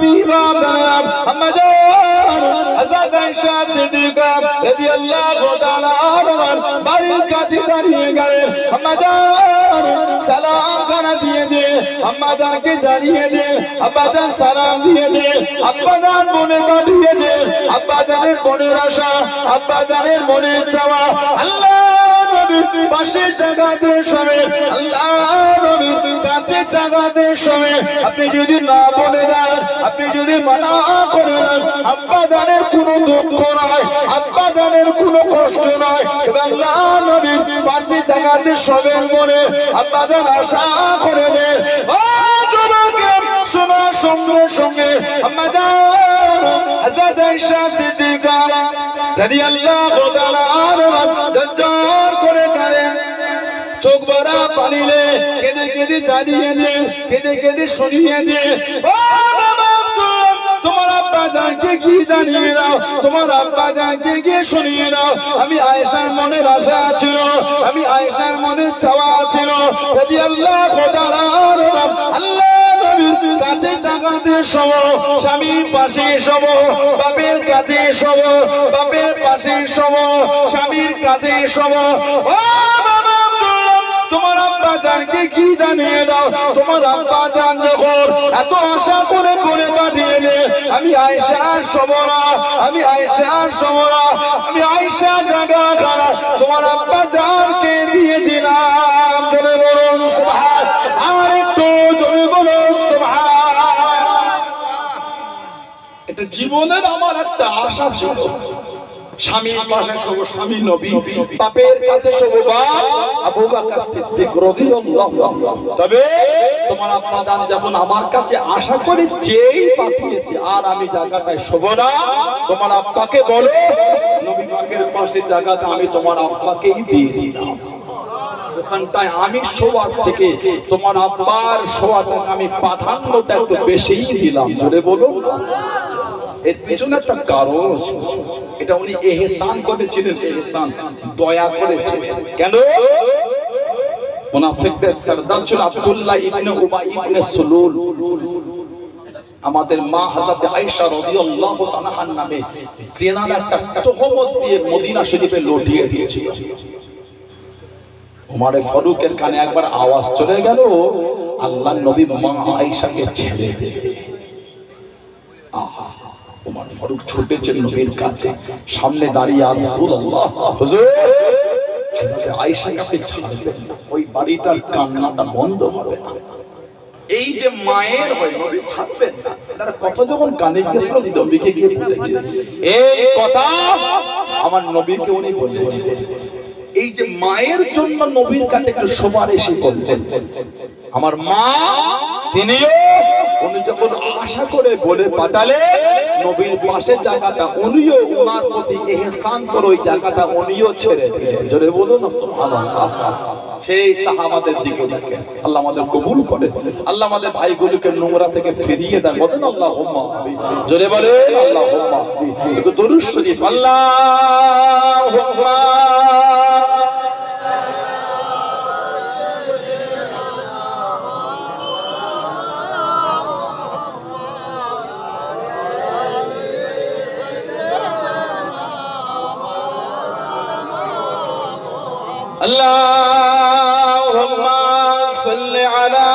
বিবা জানাব আম্মা জান হযরত আয়েশা সিদ্দিকা রাদিয়াল্লাহু তাআলা আনহার বাড়ির কাছে দাঁড়িয়ে গেলেন আম্মা জান সালাম খানা দিয়ে দে আম্মা জানকে দাঁড়িয়ে দে আব্বা জান সালাম দিয়ে দে আব্বা জান মনে পাঠিয়ে দে আব্বা জানের মনের আশা আব্বা জানের মনের চাওয়া আল্লাহ নবীর পাশে জায়গাতে শোনে আল্লাহ নবীর কাছে জায়গাতে শোনে আপনি যদি না বলে দেন আপনি যদি মানা করে দেন আব্বা জানের কোনো দুঃখ নয় আব্বা জানের কোনো কষ্ট নয় আল্লাহ নবীর পাশে জায়গাতে শোনে মনে আব্বা জান আশা করে দেন ও যুবক শোনার সঙ্গে সঙ্গে আম্মা জান হযরত আয়েশা সিদ্দিকা রাদিয়াল্লাহু তাআলা আনহা দরজার করে কাঁদেন চোখ ভরা পানিলে কেঁদে কেঁদে জানিয়ে দেন কেঁদে কেঁদে শুনিয়ে দেন ও বাবা তোমার আব্বা জানকে কি জানিয়ে দাও তোমার আব্বা জানকে কি শুনিয়ে দাও আমি আয়েশার মনের আশা ছিল আমি আয়েশার মনের চাওয়া ছিল রাদিয়াল্লাহু তাআলা আনহা আল্লাহ নবীর কাছে জাগাতে শোবো স্বামীর পাশে শোবো বাপের কাছে শোবো বাপের পাশে শোবো স্বামীর কাছে শোবো ও বাবা তোমার আব্বা জানকে কি জানিয়ে দাও তোমার আব্বা জান যখন এত আশা করে করে পাঠিয়ে দে আমি আয়েশার শোবনা আমি আয়েশার শোবনা আমি আয়েশা জাগা জানা তোমার আব্বা জানকে দিয়ে দিলাম জোরে বলুন সুবহান আর একটু জোরে বলুন সুবহান এটা জীবনের আমার একটা আশা ছিল স্বামীর পাশে শোবো স্বামী নবী বাপের কাছে শোবো আবু বকর সিদ্দিক রাদিয়াল্লাহু আনহু তবে তোমার আব্বা জান যখন আমার কাছে আশা করে যেই পাঠিয়েছে আর আমি জায়গাটায় শোবো না তোমার আব্বাকে বলো নবী পাকের পাশে জায়গাটা আমি তোমার আব্বাকেই দিয়ে দিলাম ওখানটায় আমি শোয়ার থেকে তোমার আব্বার শোয়াটাকে আমি প্রাধান্যটা একটু বেশিই দিলাম জোরে বলো এর পেছনে একটা কারণ আছে এটা উনি ইহসান করেছিলেন ইহসান দয়া করেছিলেন কেন মুনাফিকদের সরদার ছিল আব্দুল্লাহ ইবনে উবাই ইবনে সুলুল আমাদের মা হযরত আয়েশা রাদিয়াল্লাহু তাআলার নামে জিনার একটা তহমত দিয়ে মদিনা শরীফে লটিয়ে দিয়েছিল ওমর ফারুকের কানে একবার আওয়াজ চলে গেল আল্লাহর নবী মা আয়েশাকে ছেড়ে দেবে আহা ওমর ফারুক ছুটেছেন নবীর কাছে সামনে দাঁড়িয়ে আর রাসূলুল্লাহ হুজুর হযরত আয়েশাকে আপনি ছাড়বেন না ওই বাড়িটার কান্নাটা বন্ধ হবে না এই যে মায়ের হয় নবী ছাড়বেন না তার কথা যখন কানে গেছিল নবীকে গিয়ে বলেছে এই কথা আমার নবীকে উনি বলেছিলেন এই যে মায়ের জন্য নবীর কাছে একটু সুপারিশই করলেন আমার মা তিনিও উনি যখন আশা করে বলে পাঠালে নবীর পাশের জায়গাটা উনিও ওনার প্রতি ইহসান করে ওই জায়গাটা উনিও ছেড়ে দিলেন জোরে বলুন না সুবহানাল্লাহ সেই সাহাবাদের দিকে দেখেন আল্লাহ আমাদের কবুল করে আল্লাহ আমাদের ভাইগুলোকে নোংরা থেকে ফিরিয়ে দেন বলেন আল্লাহুম্মা আমিন জোরে বলেন আল্লাহুম্মা আমিন একটু দরুদ শরীফ আল্লাহুম্মা اللهم صل على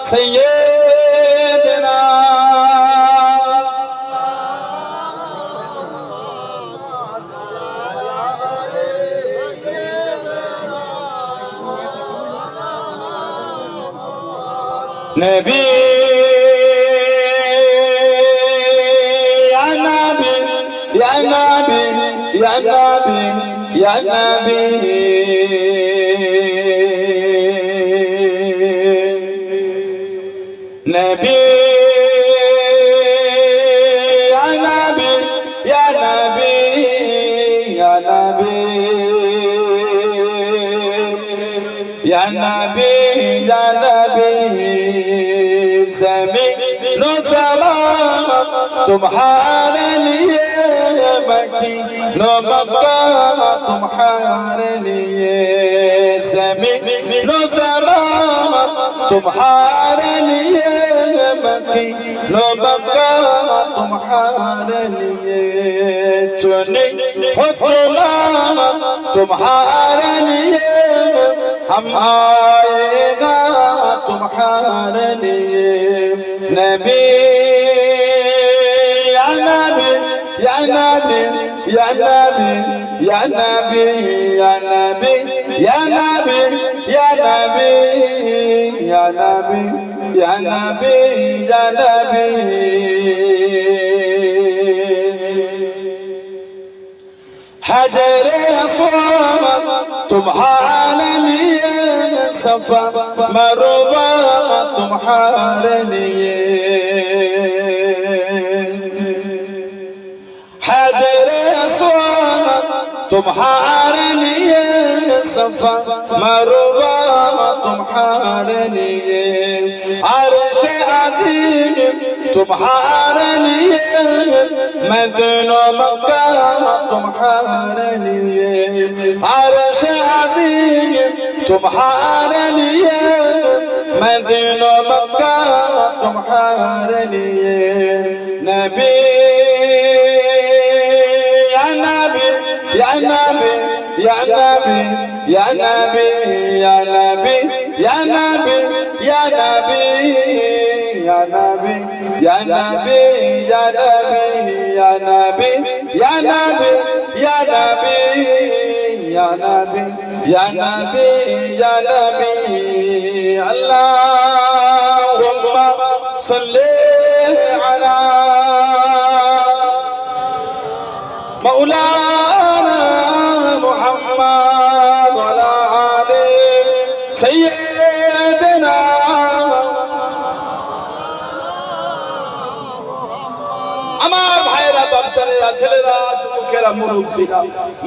سيدنا نبي يا نبي يا نبي يا نبي يا نبي نبي يا نبي يا نبي يا نبي يا نبي يا نبي زمین و زمان تمہارے لیے مکین و مکہ تمہارے لیے زمین و زمان تمہارے لیے मकीनो मक्का तुम्हारे लिए चुने हो चुना तुम्हारे लिए हम आएगा तुम्हारे लिए नबी या नबी या नबी या नबी या नबी या नबी या नबी या नबी या नबी या नबी या नबी हजरे अस्वद तुम्हारे लिए सफा मरवा तुम्हारे लिए हजरे अस्वद तुम्हारे लिए सफा मरवा तुम्हारे लिए अर्श अज़ीम तुम्हारे लिए मदीना मक्का तुम्हारे लिए अर्श अज़ीम तुम्हारे लिए मदीना मक्का तुम्हारे लिए नबी या नबी या नबी या नबी या नबी या नबी या नबी या नबी या नबी या नबी या नबी या नबी या नबी या नबी या नबी या नबी या नबी अल्लाहुम्मा सल्ली अला मौलाना मुहम्मद वअला आले सय्यदना আমার ভাইরা বাচ্চারা ছেলেরা যুবকেরা মুরব্বিরা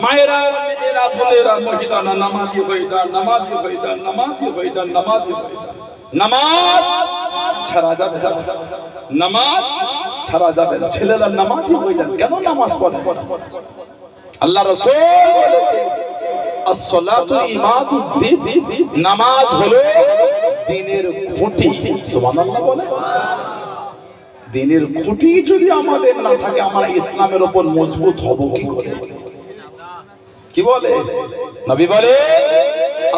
মায়েরা মেয়েরা বোনেরা মহিলারা নামাজি হয়ে যান নামাজি হয়ে যান নামাজি হয়ে যান নামাজি হয়ে যান নামাজ ছাড়া যাবে না নামাজ ছাড়া যাবে না ছেলেরা নামাজি হয়ে যান কেন নামাজ পড়ে আল্লাহ রাসূল বলেছেন as-salatu imaduddin নামাজ হলো দ্বীনের খুঁটি সুবহানাল্লাহ বলে দ্বীনের খুঁটি যদি আমাদের না থাকে আমরা ইসলামের উপর মজবুত হব কি করে কি বলে নবী বলে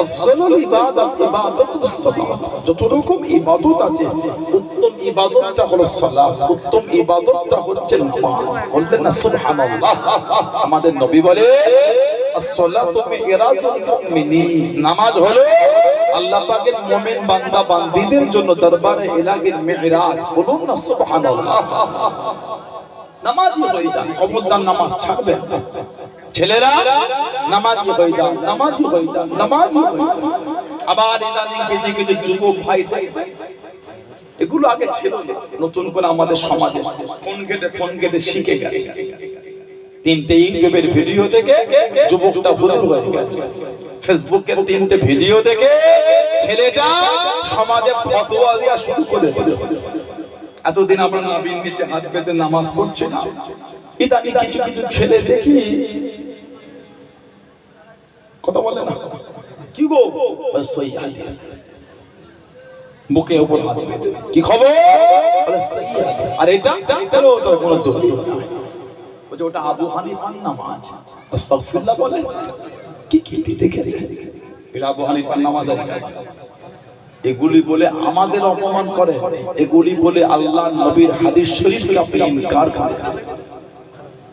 আফজালুল ইবাদাত ইবাদাতুস সালাত যত রকম ইবাদত আছে উত্তম ইবাদতটা হলো সালাত উত্তম ইবাদতটা হচ্ছে নামাজ বললেন না সুবহানাল্লাহ আমাদের নবী বলে as-salatu mi'razul মুমিনিন নামাজ হলো আল্লাহ পাকের মুমিন বান্দা বান্দীদের জন্য দরবারে ইলাহির মি'রাজ বলুন না সুবহানাল্লাহ নামাজি হয়ে যান খবরদার নামাজ ছাড়বেন ছেলেরা নামাজি হয়ে যান নামাজি হয়ে যান নামাজি হয়ে যান আবার ইদানিং কিছু যুবক ভাই এগুলো আগে ছিল না নতুন করে আমাদের সমাজে ফোন কেটে শিখে গেছে তিনটে ইউটিউবের ভিডিও দেখে যুবকটা হুজুর হয়ে গেছে ফেসবুকে তিনটে ভিডিও দেখে ছেলেটা সমাজে ফতোয়া দেয়া শুরু করে দিল এতদিন আমরা নবীর নিচে হাত পেতে নামাজ পড়ছি না ইদানিং কিছু ছেলে দেখি কথা বলে না কি গো সহি হাদিস বুকে উপর হাত পেতে কি খবর বলে সহি হাদিস আর এটা হলো ওটার কোনো দলিল না ওই ওটা আবু হানিফার নামাজ আস্তাগফিরুল্লাহ বলে কি কি দেখেছে এটা আবু হানিফার নামাজ আছে এগুলি বলে আমাদের অপমান করে এগুলি বলে আল্লাহর নবীর হাদিস শরীফকে আপনি ইনকার করেছেন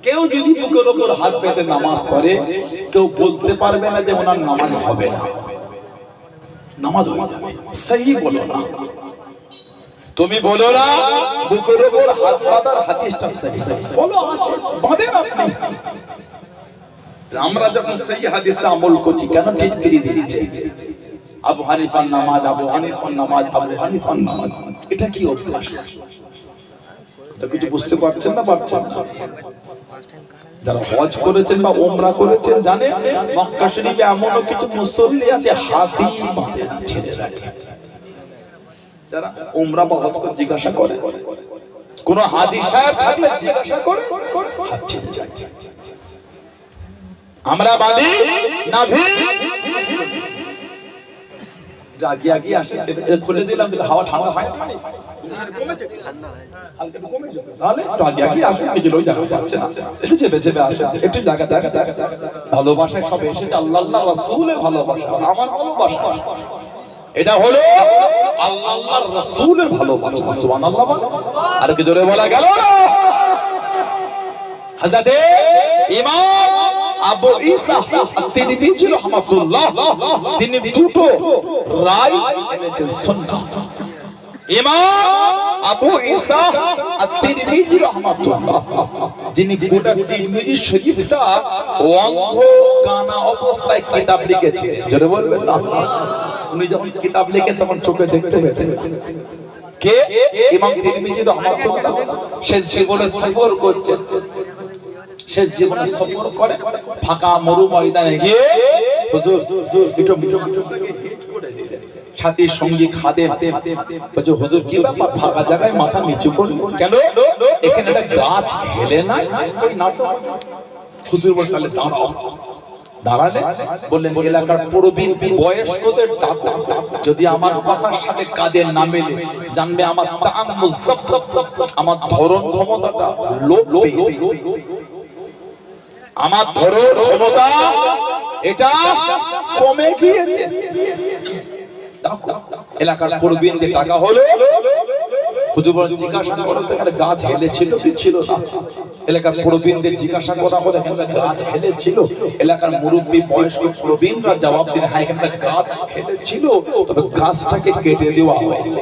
কেউ যদি বুকের উপর হাত পেতে নামাজ পড়ে কেউ বলতে পারবে না যে ওনার নামাজ হবে না নামাজ হয়ে যাবে সহি বলো না তুমি বলো না বুকের উপর হাত বাঁধার হাদিসটা সহি বলো আছে বাঁধেন আপনি আমরা যখন সহি হাদিসে আমল করছি কেন টিটকিরি দিচ্ছে আবু হানিফার নামাজ আবু হানিফার নামাজ আবু হানিফার নামাজ এটা কি অভ্যাস তো কিছু বুঝতে পারছেন না পারছেন যারা হজ করেছেন বা উমরা করেছেন জানেন মক্কা শরীফে এমনও কিছু মুসল্লি আছে হাতি বাঁধে না ছেড়ে রাখে যারা উমরা বা হজ করে জিজ্ঞাসা করে কোন হাদি সাহেব থাকলে জিজ্ঞাসা করে হাত ছেড়ে যায় আমরা বাঁধি নাভি আগে আগে আসে খুলে দিলাম, দিলে হাওয়া ঠান্ডা হয় না, ভালোবাসায় সব এসেছে আল্লাহ আল্লাহ রাসূলের ভালোবাসা, আমার ভালোবাসা। এটা হলো আল্লাহ আল্লাহর রাসূলের ভালোবাসা। সুবহানাল্লাহ। আর কি জোরে বলা গেল না? হযরত ইমাম আবু ঈসা আত-তিরমিজি রাহমাতুল্লাহ তিনি দুটো রায় এনেছেন সুন্নাহ। ইমাম আবু ঈসা আত-তিরমিজি রাহমাতুল্লাহ যিনি গোটা তিরমিজি শরীফটা অন্ধ কানা অবস্থায় কিতাব লিখেছিলেন, জোরে বলবেন না? উনি যখন কিতাব লিখেন তখন চোখে দেখতে পেতেন না। কে? ইমাম তিরমিজি রাহমাতুল্লাহ। শেষ জীবনে সফর করছেন, শেষ জীবনে সফর করে ফাঁকা মরু ময়দানে গিয়ে হুজুর একটু হিট করে দিলেন। সাথী সঙ্গী খাদেম বলছে হুজুর কি ব্যাপার, ফাঁকা জায়গায় মাথা নিচু করলেন কেন? এখানে একটা গাছ হেলে নাই না তো? হুজুর বললেন তাহলে দাঁড়াও। দাঁড়ালে বললেন এলাকার প্রবীণ বয়স্কদের ডাকো, যদি আমার কথার সাথে কাজের না মেলে জানবে আমার আমার ধরন ক্ষমতাটা লোপ পেয়েছে, আমার ধরন ক্ষমতা এটা কমে গিয়েছে। এলাকার প্রবীণদের টাকা হলো। হুজুর বলেন জিজ্ঞাসা করো তো এখানে গাছ হেলেছিল কি ছিল না? এলাকার প্রবীণদের জিজ্ঞাসা করা হলো এখানে গাছ হেলেছিল। এলাকার মুরব্বী বয়স্ক প্রবীণরা জবাব দিলেন হ্যাঁ এখানে গাছ হেলেছিল, তবে গাছটাকে কেটে দেওয়া হয়েছে।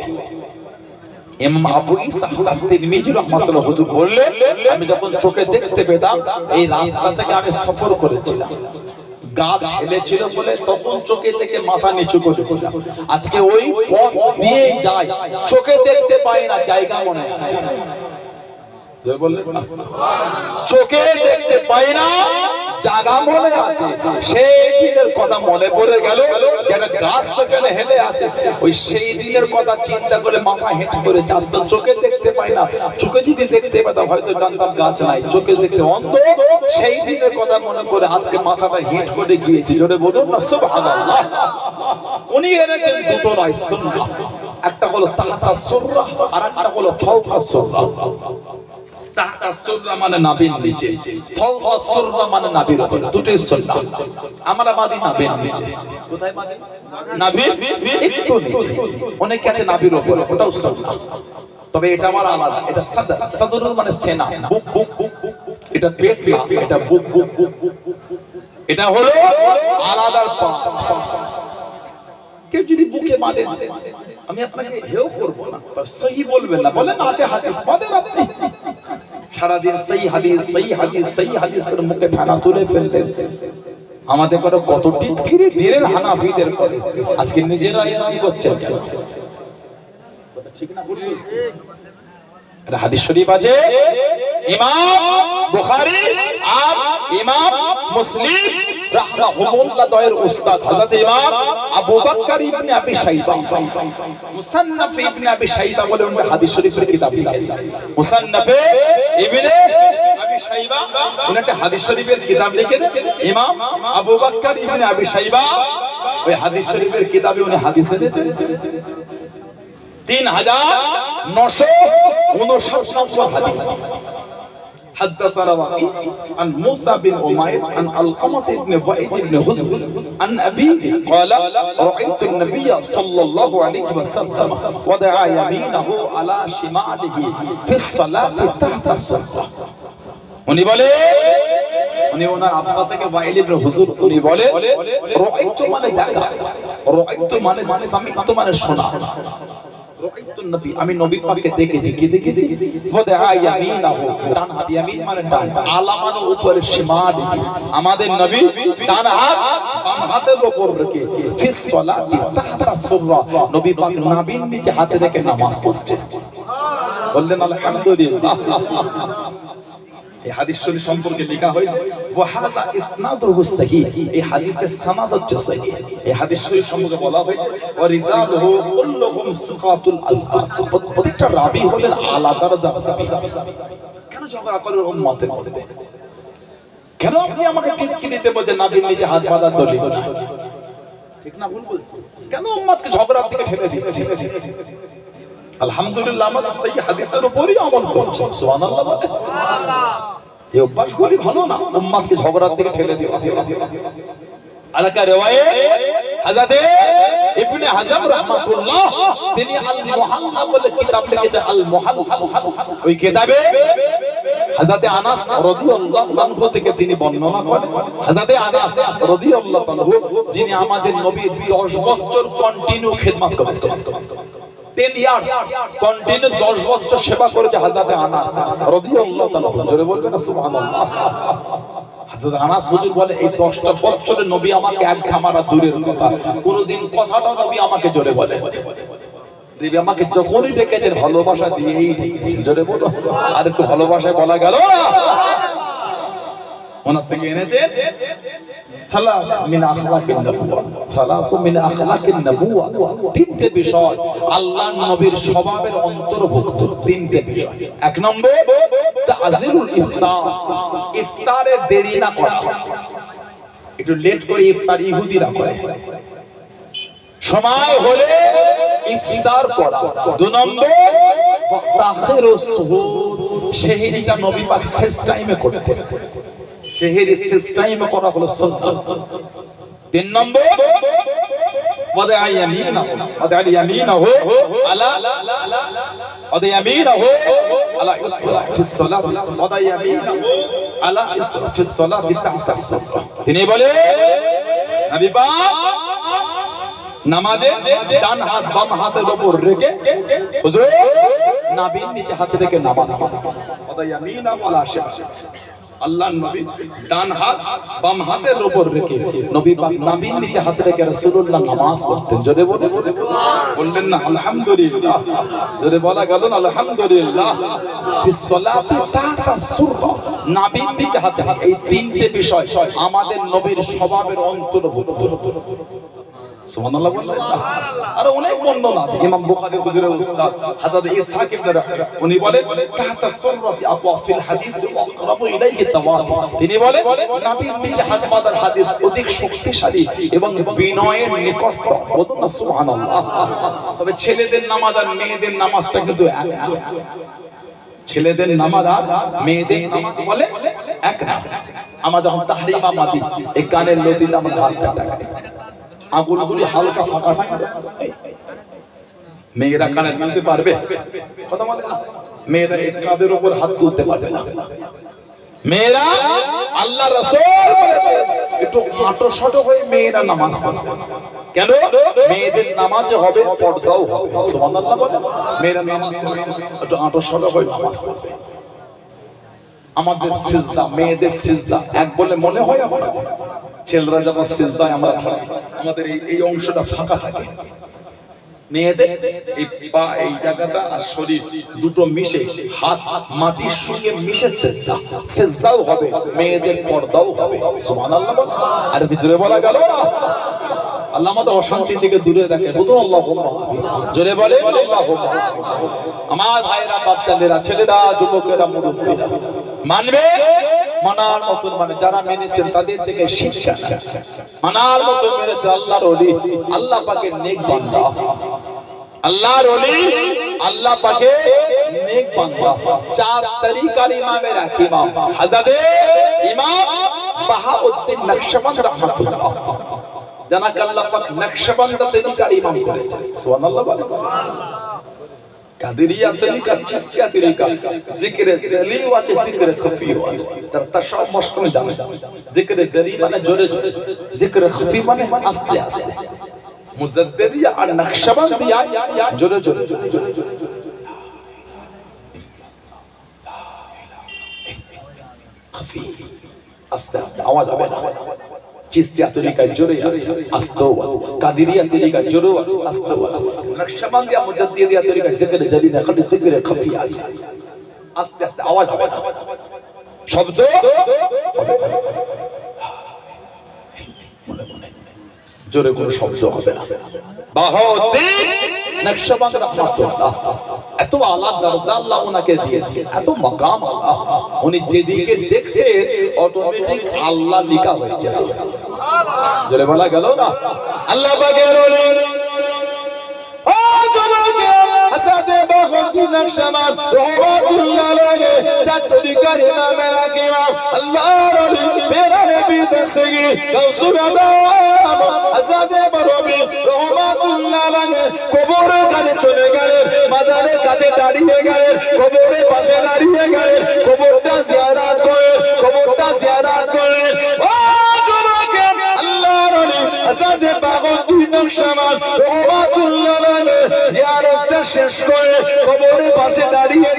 ইমাম আবু ঈসা আত-তিরমিজি রাহমাতুল্লাহ হুজুর বললেন আমি যখন চোখে দেখতে পেতাম এই রাস্তা থেকে আমি সফর করেছিলাম, গাছ হেলেছিল বলে তখন চোখে থেকে মাথা নিচু করেছিলাম। আজকে ওই পথ দিয়ে যায়, চোখে দেখতে পাই না, জায়গা মনে আছে। চোখে দেখতে পাই না, জায়গা মনে আছে। সেই দিনের কথা মনে পড়ে গেল, যেটা গাছ তো কেন হেলে আছে, ওই সেই দিনের কথা চিন্তা করে মাথা হেঁটে করে যাস তো চোখে দেখতে পাই না। চোখে যদি দেখতে পেতাম হয়তো জানতাম গাছ নাই, চোখে দেখতে অন্ধ। সেই দিনের কথা মনে করে আজকে মাথাটা হেঁট করে গিয়েছি, জোরে বলুন না সুবহানাল্লাহ। উনি এনেছেন দুটো রায় সুন্নাহ, একটা হলো তাহতা সুররাহ আর একটা হলো ফাওকা সুররাহ। তাহতা সুররাহ মানে নাভির নিচে, ফাওকা সুররাহ মানে নাভির উপরে, দুটোই সুন্নাহ। আমরা মাদি নাভির নিচে। কোথায় মাদি? নাভির একটু নিচে। অনেকে আছে নাভির উপরে, ওটাও সুন্নাহ। তবে এটা আমার আলাদা, এটা সাদর। সাদরুল মানে সেনা, বুক বুক। এটা পেট না, এটা বুক বুক। এটা হলো আলাদার পা। কেউ যদি বুকে বাঁধেন আমি আপনাকে হেও করব না, সহি বলবেন না, বলেন আছে হাদিস বাঁধেন আপনি। সারাদিন সেই হাদিস সেই হাদিস সেই হাদিস করে মুখে ফেনা তুলে ফেললেন। আমাদের করে কত টিটকিরি দিলেন হানাফিদের করে, আজকে নিজেরা এরকম করছেন কেন? ঠিক না? এটা হাদিস শরীফ আছে, ইমাম বুখারী আর ইমাম মুসলিম রাহমাহুল্লাহ দয়ের উস্তাদ হযরত ইমাম আবু বকর ইবনে আবি শাইবা মুসান্নাফ ইবনে আবি শাইবা বলে উনি হাদিস শরীফের কিতাব লিখেছেন। মুসান্নাফে ইবনে আবি শাইবা উনি একটা হাদিস শরীফের কিতাব লিখেছেন। ইমাম আবু বকর ইবনে আবি শাইবা ওই হাদিস শরীফের কিতাবে উনি হাদিস এনেছেন 3959 নম্বর হাদিস। حدثنا وقيع عن موسى بن عمير عن علقمة بن وائل بن حزن عن أبيه قال رأيت النبي صلى الله عليه وسلم وضع يمينه على شماله في الصلاة تحت الصلاة। উনি বলে, উনি ওনার আব্বা থেকে ওয়াইল ইবনে হুজুর, উনি বলে রাআইতু মানে দেখা, রাআইতু মানে সামি'তু মানে শোনা, আমি নবী পাককে দেখেছি ওয়াদা ইয়ামিনাহু, ডান হাত, ইয়ামিন মানে ডান, আলা মানে উপরে, শিমাল আমাদের নবী ডান হাত বাম হাতের উপর রেখে ফিস সালাতি তাহতা সুররা, নবী পাক নাভির নিচে হাতে রেখে নামাজ পড়ছে। বললেন আলহামদুলিল্লাহ। এই হাদিস শরীফ সম্পর্কে লেখা হয়েছে ওয়া হাযা ইসনাদুহু সহিহ, এই হাদিসের সনদ হচ্ছে সহিহ। এই হাদিস শরীফ সম্পর্কে বলা হয়েছে ওয়া রিজালুহু কুল্লুহুম সিকাতুল আযহার, প্রত্যেকটা রাবী হলেন আলা দরজার রাবী। কেন ঝগড়া করেন উম্মতের মধ্যে? কেন আপনি আমাকে টিটকি দিতে বলছেন নাভির নিচে হাত বাঁধার দলিল না? ঠিক না ভুল বলছি? কেন উম্মতকে ঝগড়ার দিকে ঠেলে দিচ্ছে? আলহামদুলিল্লাহ আমরা সেই হাদিসের উপরই আমল করছি। সুবহানাল্লাহ বলে এই অভ্যাসগুলি ভালো না, উম্মতকে ঝগড়ার দিকে ঠেলে দেওয়া। আলাকা রিওয়ায়াত হযরত ইবনে হাজম রাহমাতুল্লাহ তিনি আল মুহাল্লা বলে কিতাব লিখেছেন। আল মুহাল্লা ওই কিতাবে হযরত আনাস রাদিয়াল্লাহু আনহু থেকে তিনি বর্ণনা করেন। হযরত আনাস রাদিয়াল্লাহু আনহু যিনি আমাদের নবী 10 বছর কন্টিনিউ খিদমত করেছেন, 10 ইয়ার্স কন্টিনিউ 10 বছর সেবা করেছে হযরত আনাস রাদিয়াল্লাহু আনহু। জোরে বলবেন না সুবহানাল্লাহ। হযরত আনাস হুজুর বলে এই 10টা বছরে নবী আমাকে এক ঘামারা দূরের কথা কোনদিন কথাটা নবী আমাকে জোরে বলে। নবী আমাকে যখনই ডেকেছেন ভালোবাসা দিয়েই ডেকেছেন। জোরে বলো আর একটু ভালোবাসায় বলা গেল না। ওনার থেকে এনেছেন তিনটে বিষয় আল্লাহর নবীর স্বভাবের অন্তর্ভুক্ত। তিনটে বিষয়। এক নম্বর তাজিলুল ইফতার, ইফতারে দেরি না করা। একটু লেট করে ইফতার ইহুদিরা করে, সময় হলে ইফতার করা। দুই নম্বর তাখিরুস সুহুর, সেহরিটা নবী পাক শেষ টাইমে করতেন। সেহরি শেষ টাইমে করা হলো সুন্নাত। তিন নম্বর ওয়াদা ইয়ামিনাহু আলা ইসরাফ ফিস সালাত, ওয়াদা ইয়ামিনাহু আলা ইসরাফ ফিস সালাত তাহতা সাফা। তিনি বলে নবী পাক নামাজে ডান হাত বাম হাতের উপর রেখে হুজুর নাভির নিচে হাত রেখে নামাজ পড়েন। ওয়াদা ইয়ামিনাহু আলা শিফা, আল্লাহর নবী ডান হাত বাম হাতের উপর রেখে নবী পাক নাভির নিচে হাত রেখে রাসূলুল্লাহ নামাজ পড়তেন। জোরে বললেন না আলহামদুলিল্লাহ? জোরে বলা গেল না আলহামদুলিল্লাহ? ফিস সালাতি তাহতা সুররা, নাভির নিচে হাত রেখে। এই তিনটে বিষয় আমাদের নবীর স্বভাবের অন্তর্ভুক্ত। সুবহানাল্লাহ বললেন না? আর অনেক বর্ণনা আছে। ইমাম বুখারী হুজুরের উস্তাদ হযরত ইসহাক ইবনে রাহওয়া উনি বলেন তাহতা সুররাতি আতওয়াফিল হাদিস ওয়া আকরাবু ইলাইহি তাওয়াদু। তিনি বলেন নবীর নিচে হাত বাঁধার হাদিস অধিক শক্তিশালী এবং বিনয়ের নিকটতম। বলুন না সুবহানাল্লাহ। তবে ছেলেদের নামাজ আর মেয়েদের নামাজটা কিন্তু এক না। ছেলেদের নামাজ আর মেয়েদের নামাজ বলে এক না। আমরা যখন তাহরিমা মাদি এই কানের লতিতে আমরা হাতটা টাকাই, আঙুলগুলি হালকা ফাঁকা থাকে। মেয়েরা কানে তুলতে পারবে? কথা বলে না? মেয়েরা এই কাঁধের উপর হাত তুলতে পারবে না। মেয়েরা আল্লাহ রাসূল বলেছেন একটু আটো শটো হয়ে মেয়েরা নামাজ পড়বে। কেন? মেয়েদের নামাজে হবে পর্দাও হবে। সুবহানাল্লাহ বলে মেয়েরা নামাজ পড়বে একটু আটো শটো হয়ে নামাজ পড়বে। আমাদের সিজদা, মেয়েদের সিজদা এক বলে মনে হয় আমাদের। ছেলেরা যখন সিজদায় আমরা থাকি আমাদের এই অংশটা ফাঁকা থাকে। মেয়েদের এই পা এই জায়গাটা আর শরীর দুটো মিশে হাত মাটির সঙ্গে মিশে সিজদা, সিজদাও হবে, মেয়েদের পর্দাও হবে। সুবহানাল্লাহ। আর ভিতরে বলা গেল না আল্লাহ আমাদের অশান্তি থেকে দূরে রাখে। বলুন আল্লাহুম্মা আমিন। জোরে বলেন আল্লাহুম্মা আমিন। আমার ভাইরা বাচ্চাদেরা ছেলেরা যুবকেরা মুরব্বিরা মানবে, মানার মতন মানে যারা মেনেছেন তাদের থেকে শিক্ষা মানার মতন মেনেছে আল্লাহর ওলি, আল্লাহ পাকের নেক বান্দা, আল্লাহর ওলি, আল্লাহ পাকের নেক বান্দা। চার তরিকার ইমামের এক ইমাম হযরত ইমাম বাহাউদ্দিন নকশবন্দ রাহমাতুল্লাহ, জানাকে আল্লাহ পাক নকশবন্দ তরিকার ইমাম করেছেন। সুবহানাল্লাহ বলেন। কাদেরিয়া তরিকা, চিশতিয়া তরিকা, জিকিরে জলি আছে, জিকিরে খফি আছে। তারা সব মশগুল জানে। জিকিরে জলি মানে জোরে জোরে, জিকিরে খফি মানে আস্তে আস্তে। মুজাদ্দিদিয়া আর নকশবন্দিয়া জোরে জোরে খফি আস্তে আস্তে, আওয়াজ হবে না। চিশতিয়া তরিকা জোরে আছে, আস্তে আছে। কাদেরিয়া তরিকা জোরে আছে, আস্তে আছে। নকশবন্দিয়া মুজাদ্দিদিয়া তরিকা জিকিরে জলি না, খালি জিকিরে খফি আছে, আস্তে আস্তে, আওয়াজ হবে না, শব্দ হবে না, মনে মনে জোরে কোনো শব্দ হবে না। বাহাউদ্দিন নকশবন্দ রাহমাতুল্লাহ এত আলা দরজা আল্লাহ ওনাকে দিয়েছেন, এত মাকাম আল্লাহ। উনি যেদিকে দেখতেন অটোমেটিক আল্লাহ লেখা হয়ে যেত। জোরে বলা গেল না? আল্লাহ পাকের ওলি ও জমাকে হাসাতে বাখতি নকশবন্দ রহমাতুল্লাহ আলাইহি চার তরিকার ইমামের ইমাম আল্লাহর ওলি পেরানে বিদসগি গাউসুল আযম হাসাতে বরবি রহমাতুল্লাহ আলাইহি কবরের কাছে চলে গেলেন মাজারের কাছে দাঁড়িয়ে গেলেন কবরের পাশে দাঁড়িয়ে গেলেন কবরটা জিয়ারত করলেন ও জমাকে আল্লাহর ওলি হাসাতে বাখতি নকশবন্দ রহমাতুল্লাহ আলাইহি জিয়ারতটা শেষ করে কবরের পাশে দাঁড়িয়ে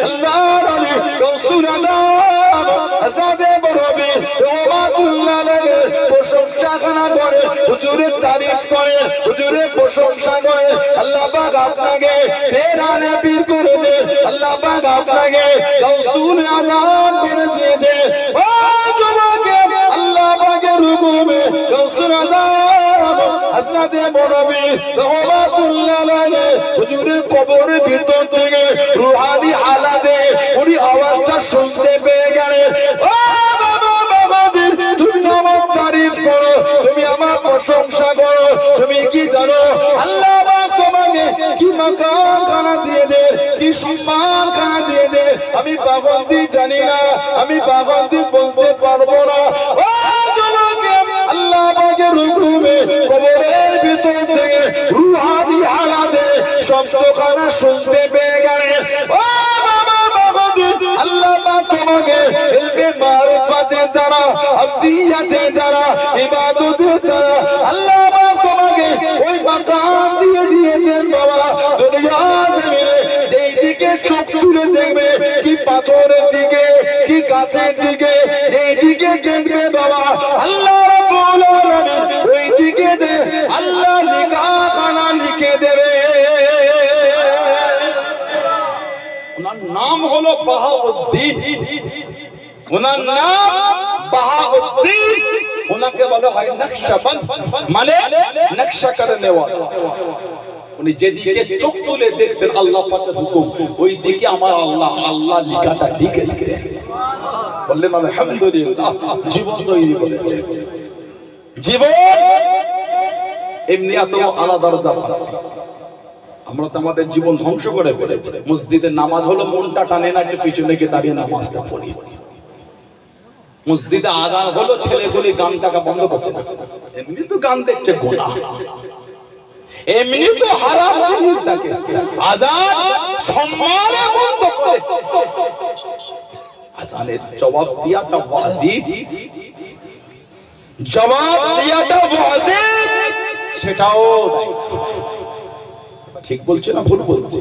আল্লাহর ওলি গাউসুল আযম হাসাতে বরবি রহমাতুল্লাহ আলাইহি প্রশংসা করে হুজুরের তারিফ করে হুজুরের প্রশংসা করে আল্লাহ পাক আপনাকে পেরানে পীর করেছে আল্লাহ পাক আপনাকে গাউসুল আযম করে দিয়েছে ও জমাকে আল্লাহ পাকের হুকুমে গাউসুল আযম হাসনাতে বরবি রহমাতুল্লাহ আলাইহি হুজুরের কবরের ভিতর থেকে রূহানি হালাতে উনি আওয়াজটা শুনতে পেয়ে গেলেন ও বাবা বাবাদের তুমি আমার তারিফ করো তুমি আমার প্রশংসা করো তুমি কি জানো আল্লাহ পাক তোমাকে কি মাকাম খানা দিয়েছে কি সম্মান খানা দিয়েছে আমি পাবন্দি জানি না আমি পাবন্দি বলতে পারবো না ও জমাকে আল্লাহ পাকের হুকুমে কবরের ভিতর থেকে রূহানি হালাতে শব্দখানা শুনতে পেয়ে গেলেন ও বাবা বাবাদের আল্লাহ পাক তোমাকে ইলমে মারিফাতের দ্বারা আব্দিয়াতের দ্বারা ইবাদতের দ্বারা আল্লাহ পাক তোমাকে ওই মাকাম দিয়ে দিয়েছেন বাবা দুনিয়া জমিনে যেই দিকে চোখ তুলে দেখবে কি পাথরের দিকে কি গাছের দিকে যেই দিকে দেখবে বাবা আল্লাহ রাব্বুল আলামিন ওই দিকে দে আল্লাহ লিখাখানা লিখে দেবে ওনার নাম হলো বাহাউদ্দিন ওনার নাম বাহাউদ্দিন ওনাকে বলা হয় নকশবন্দ মানে নকশা করনে ওয়ালা উনি যেদিকে চোখ তুলে দেখতেন আল্লাহ পাকের হুকুম ওই দিকে আমার আল্লাহ আল্লাহ লিখাটা লিখে দিতেন বললেন আলহামদুলিল্লাহ জীবন তৈরি করেছে জীবন এমনি এত আলাদা দরজা আমরা তো আমাদের জীবন ধ্বংস করে ফেলেছি মসজিদের নামাজ হলো মনটা টানে না পিছনে গিয়ে দাঁড়িয়ে নামাজটা পড়ি মসজিদে আযান হলো ছেলেগুলি গান টাকা বন্ধ করছে না এমনি তো গান দেখছে গুনাহ এমনি তো হারাম জিনিস দেখে আযান সম্মানে বন্ধ করে আযানের জবাব দিয়াটা ওয়াজিব জবাব দিয়াটা ওয়াজিব সেটাও ঠিক বলছে না ভুল বলছে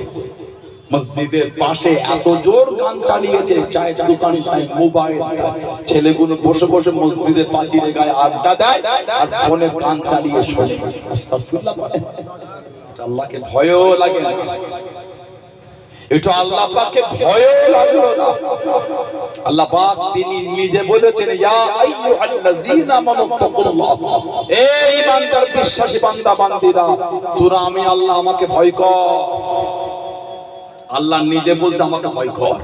মসজিদের পাশে এত জোর গান চালিয়েছে চায়ের দোকানটায় মোবাইলটা ছেলেগুলো বসে বসে মসজিদের পাঁচিলে গায়ে আড্ডা দেয় আর ফোনে গান চালিয়ে শোনে আস্তাগফিরুল্লাহ বলে আল্লাহকে ভয়ও লাগে না এটা আল্লাহ পাককে ভয়ও লাগলো না আল্লাহ পাক তিনি নিজে বলেছেন ইয়া আইয়ুহাল্লাযীনা আমানু তাকুল্লাহ হে ঈমানদার বিশ্বাসী বান্দা বান্দীরা তোরা আমি আল্লাহ আমাকে ভয় কর আল্লাহ নিজে বলছে আমাকে ভয় কর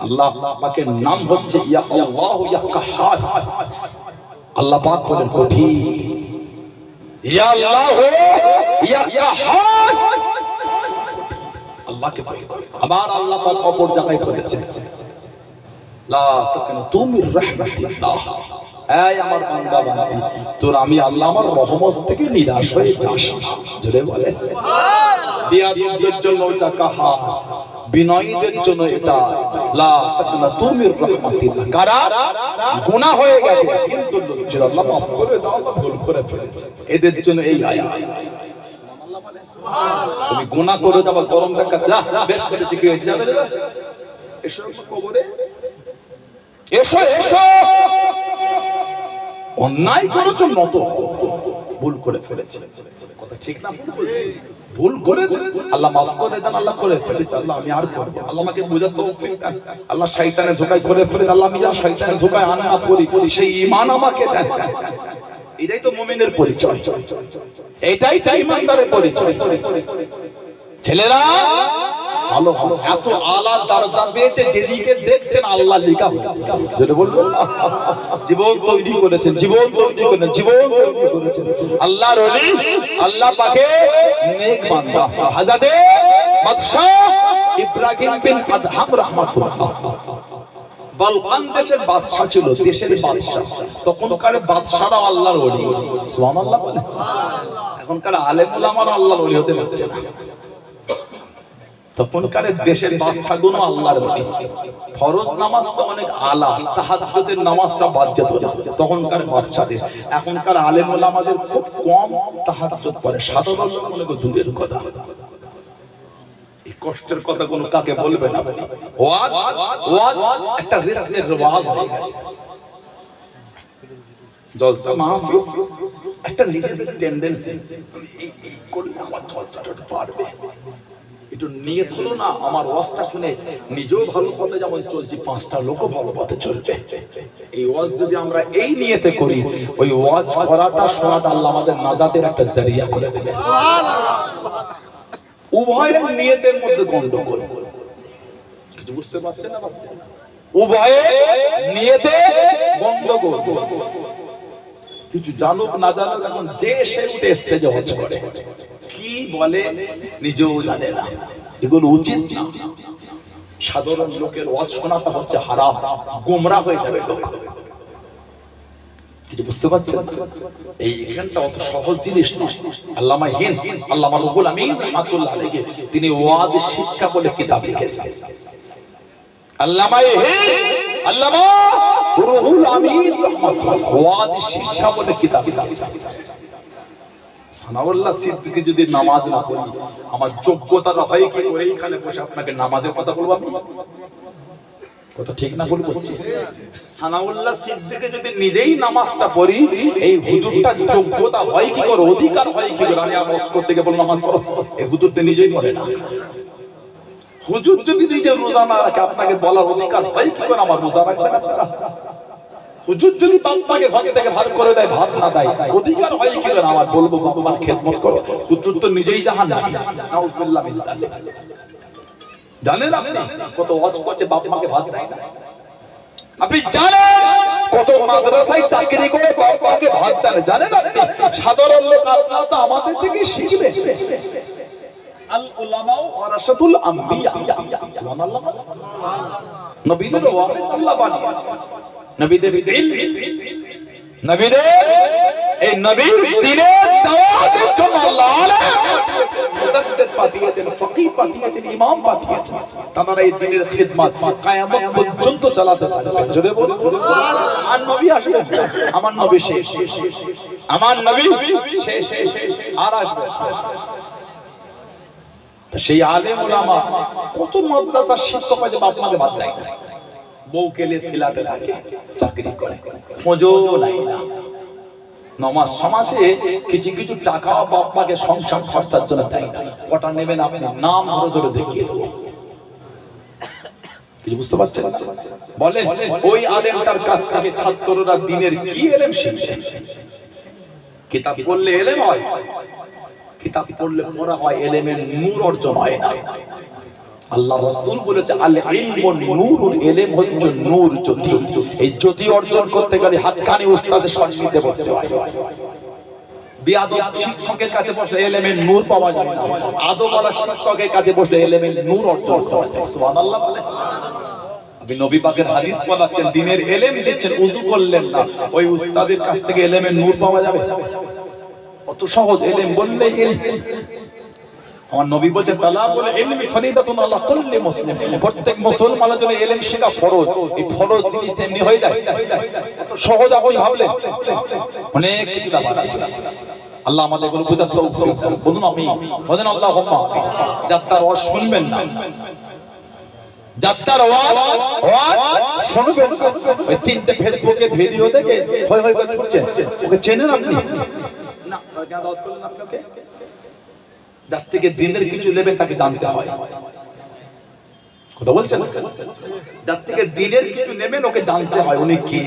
আল্লাহ পাকের নাম হচ্ছে ইয়া আল্লাহু ইয়া কাহ্হার আল্লাহ পাক হলেন কঠিন ইয়া আল্লাহু ইয়া কাহ্হার আল্লাহকে ভয় কর আবার আল্লাহ পাক অপর জায়গায় বলেছেন লা তাকনাতু মির রাহমাতিল্লাহ এই আমার বান্দা বান্দি তোর আমি আল্লাহ আমার রহমত থেকে নিরাশ হয়ে যাস না জোরে বলে সুবহানাল্লাহ বিয়াদীদের জন্য এটা কাহা বিনয়ীদের জন্য এটা লা তাকনাতু মির রাহমাতিল্লাহ কারা গুনাহ হয়ে গেছে কিন্তু আল্লাহ মাফ করে দাও আল্লাহ ভুল করে ফেলেছে এদের জন্য এই আয়াত তুমি গুনাহ করে যাবা গরম দেখা যা বেশ করে কি হয়েছে জানো এসো কবরে এসো এসো অন্যায় করেছো নত ভুল করে ফেলেছে কথা ঠিক না ভুল করেছে আল্লাহ মাফ করে দেন আল্লাহ করে ফেলেছে আল্লাহ আমি আর করব আল্লাহ আমাকে বোঝার তৌফিক দেন আল্লাহ শয়তানের ধোঁকায় করে ফেলে আল্লাহ আমি যা শয়তানের ধোঁকায় আনা না পড়ি সেই ঈমান আমাকে দেন এটাই তো মুমিনের পরিচয় এটাই তো ঈমানদারের পরিচয় ছেলেরা ভালো ভালো এত আলা দরজা পেয়েছে যেদিকে দেখতেন আল্লাহ লেখা হয়েছে যেটা বলবো জীবন তৈরি করেছেন জীবন তৈরি করেছেন জীবন তৈরি করেছেন আল্লাহর ওলি আল্লাহ পাকে নেক বান্দা হযরত বাদশাহ ইব্রাহিম বিন আদহাম রাহমাতুল্লাহ বালকান দেশের বাদশা ছিল দেশের বাদশা তখনকার বাদশারা আল্লাহর ওলি সুবহানাল্লাহ এখনকার আলেম উলামারা আল্লাহর ওলি হতে পারছে না তখনকার দেশের বাদশাগুলো আল্লাহর ওলি ফরজ নামাজ তো অনেক আলা তাহাজ্জুদের নামাজটা বাদ যেত না তখনকার বাদশাদের এখনকার আলেম উলামাদের খুব কম তাহাজ্জুদ পড়ে সাধারণ লোক অনেক দূরের কথা কষ্টের কথা কোন কাকে বলবে না ওয়াজ ওয়াজ একটা রিস্কের ওয়াজ হয়ে গেছে জলসা মাহফিল একটা নিজেদের টেন্ডেন্সি এই করলে আমার জলসাটা পারবে একটু নিয়ত হলো না আমার ওয়াজটা শুনে নিজেও ভালো পথে যেমন চলছি পাঁচটা লোকও ভালো পথে চলবে এই ওয়াজ যদি আমরা এই নিয়তে করি ওই ওয়াজ করাটা শোনাটা আল্লাহ আমাদের নাজাতের একটা জারিয়া করে দেবে উভয়ের নিয়তের মধ্যে গন্ডগোল কিছু বুঝতে পারছেন না উভয়ের নিয়তে গন্ডগোল কিছু জানুক না জানুক এখন যে সে উঠে স্টেজে ওয়াজ করে কি বলে নিজেও জানে না এগুলো উচিত না সাধারণ লোকের ওয়াজ শোনাটা হচ্ছে হারাম গোমরাহ হয়ে যাবে লোক কিছু বুঝতে পারছেন এই এখানটা অত সহজ জিনিস না আল্লামা হিন্দ আল্লামা রুহুল আমিন রাহমাতুল্লাহ আলাইহি তিনি ওয়াজ শিক্ষা বলে কিতাব লিখেছেন আল্লামা হিন্দ আল্লামা রুহুল আমিন রাহমাতুল্লাহ ওয়াজ শিক্ষা বলে কিতাব লিখেছেন সানাউল্লাহ সিদ্দিকী যদি নামাজ না পড়ি আমার যোগ্যতাটা হয় কি করে এইখানে বসে আপনাকে নামাজের কথা বলবো আমি কথা ঠিক না বলে বলছি সানাউল্লাহ সিদ্দিকী যদি নিজেই নামাজটা পড়ি এই হুজুরটার যোগ্যতা হয় কি করে অধিকার হয় কি করে আমি আমত করতে গিয়ে বল নামাজ পড়ো এই হুজুর তো নিজেই পড়ে না হুজুর যদি নিজে রোজা না রাখে আপনাকে বলার অধিকার হয় কি করে আমার রোজা রাখবেন আপনারা হুজুর যদি বাপ্পাকে ঘর থেকে ভাত করে দেয় ভাত না দেয় অধিকার হয় কি করে আমার বলবো বাবার খেদমত করো হুজুর তো নিজেই জাহান্নামী নাউজুবিল্লাহ মিন যালিক জানেন আপনি কত ওয়াজ করছে বাপ মাকে ভাত দেয় না আপনি জানেন কত মাদ্রাসায় চাকরি করে বাপ মাকে ভাত দেয় না জানেন আপনি সাধারণ লোক আপনারা তো আমাদের থেকে শিখবে আল উলামা ওয়ারাসাতুল আম্বিয়া সুবহানাল্লাহ নবীদের ওয়ারিস আল্লাহ বানিয়েছেন নবীদের ইলম নবীদের এই নবীর দ্বীনের দাওয়াতের জন্য আল্লাহ মুজাদ্দিদ পাঠিয়েছেন ফকিহ পাঠিয়েছেন ইমাম পাঠিয়েছেন তারা এই দ্বীনের খিদমত কিয়ামত পর্যন্ত চালাতে থাকবেন জোরে বলুন আর নবী আসবেন আমার নবী শেষ আমার নবী শেষ আর আসবেন সেই আলেম উলামা কত মাদ্রাসার শিক্ষক আছে বাপ মাকে বাদ দেয় না বউকে লে ফিলাতে থাকে চাকরি করে খোঁজও নাই না নামাজ সমাজে কিছু কিছু টাকা বাপ মাকে সংসার খরচার জন্য দেয় না কটা নেবেন আপনি নাম ধরে ধরে দেখিয়ে দেবো কিছু বুঝতে পারছেন বলেন ওই আলেমটার কাছ থেকে ছাত্ররা দিনের কি এলেম শিখবে কিতাব পড়লে এলেম হয় কিতাব পড়লে পড়া হয় এলেমের নূর অর্জন হয় না আল্লাহ রাসূল বলেছে আল ইলমুন নূরুল ইলম হচ্ছে নূর জ্যোতি এই জ্যোতি অর্জন করতে গেলে হাক্কানি উস্তাদের সান্নিধ্যে বসতে হয় বিয়াদব শিক্ষকের কাছে বসলে ইলমের নূর পাওয়া যায় না আদবওয়ালা শিক্ষকের কাছে বসলে ইলমের নূর অর্জন করা যায় সুবহানাল্লাহ বলে আপনি নবী পাকের হাদিস পড়াচ্ছেন দ্বীনের ইলম দিচ্ছেন ওযু করলেন না ওই উস্তাদের কাছ থেকে ইলমের নূর পাওয়া যাবে কত সহজ ইলম বললে ইলম আমার নবী বলেন তালাবুল ইলমি ফরিদাতুন আলা কুল্লি মুসলিম প্রত্যেক মুসলমানের জন্য ইলম শেখা ফরজ এই ফরজ জিনিসটা এমনি হয়ে যায় কত সহজ আপনি ভাবলে অনেক কিছু ব্যাপার আছে আল্লাহ আমাদের গুলো বুঝার তৌফিক দান বলুন আমি বলেন আল্লাহুম্মা যাত্রার ওয়াজ শুনবেন না যাত্রার ওয়াজ শুনবেন ওই তিনটে ফেসবুকে ভিডিও দেখে হই হই করে ছুটছেন ওকে চেনেন আপনি না কেন দাওয়াত করলেন আপনাকে যার থেকে দিনের কিছু নেবেন তাকে জানতে হয় কথা বলছেন যার থেকে দিনের কিছু নেবেন ওকে জানতে হয় উনি কে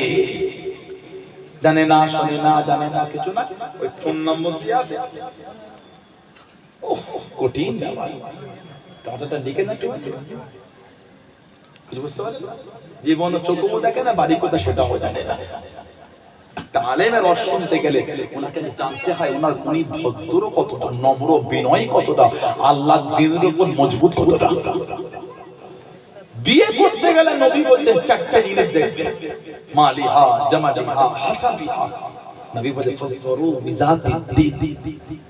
জানে না শুনে না জানে না কিছু না ওই ফোন নম্বর কি আছে কঠিন ব্যাপার কথাটা লিখে না, কিছু বুঝতে পারছেন? জীবন চোখও দেখে না, বাড়ি কোথা সেটাও জানে না। একটা আলেমের রস শুনতে গেলে ওনাকে জানতে হয় ওনার উনি ভদ্র কতটা, নম্র বিনয় কতটা, আল্লাহর দ্বীনের উপর মজবুত কতটা। বিয়ে করতে গেলে নবী বলছেন চারটা জিনিস দেখবে, মালিহা, জামালিহা, হাসাবিহা। নবী বলে ফাসফারু বিযাতিদ দ্বীন।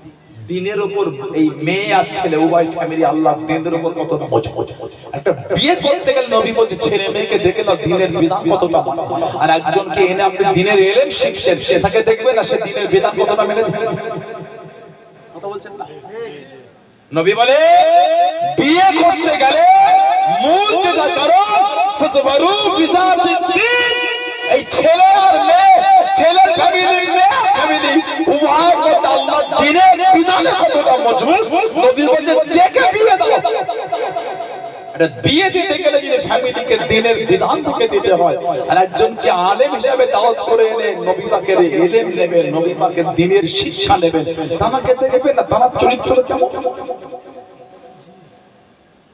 দ্বীনের উপর এই মেয়ে আর ছেলে উভয় ফ্যামিলি আল্লাহর দ্বীনের উপর কতটা মজবুত। একটা বিয়ে করতে গেলে নবী বলছে ছেলে মেয়েকে দেখে নাও দ্বীনের বিধান কতটা মানে। আর একজনকে এনে আপনি দ্বীনের ইলম শিখছেন, সেটাকে দেখবে না সে দ্বীনের বিধান কতটা মেনে চলে। কথা বলছেন না? নবী বলে বিয়ে করতে গেলে মূল যেটা করো ফাসফারু বিযাতিদ দ্বীন। এই ছেলে আর মেয়ে, ছেলের ফ্যামিলি মেয়ে ফ্যামিলি উভয় কত আল্লাহর দ্বীনের বিধানে কতটা মজবুত। নবী বলছে দেখে বিয়ে দাও। এটা বিয়ে দিতে গেলে যদি ফ্যামিলিকে দ্বীনের বিধান থেকে দিতে হয়, আর একজনকে আলেম হিসেবে দাওয়াত করে এনে নবী পাকের ইলম নেবেন, নবী পাকের দ্বীনের শিক্ষা নেবেন, তাকে দেখবেন না তার চরিত্র কেমন।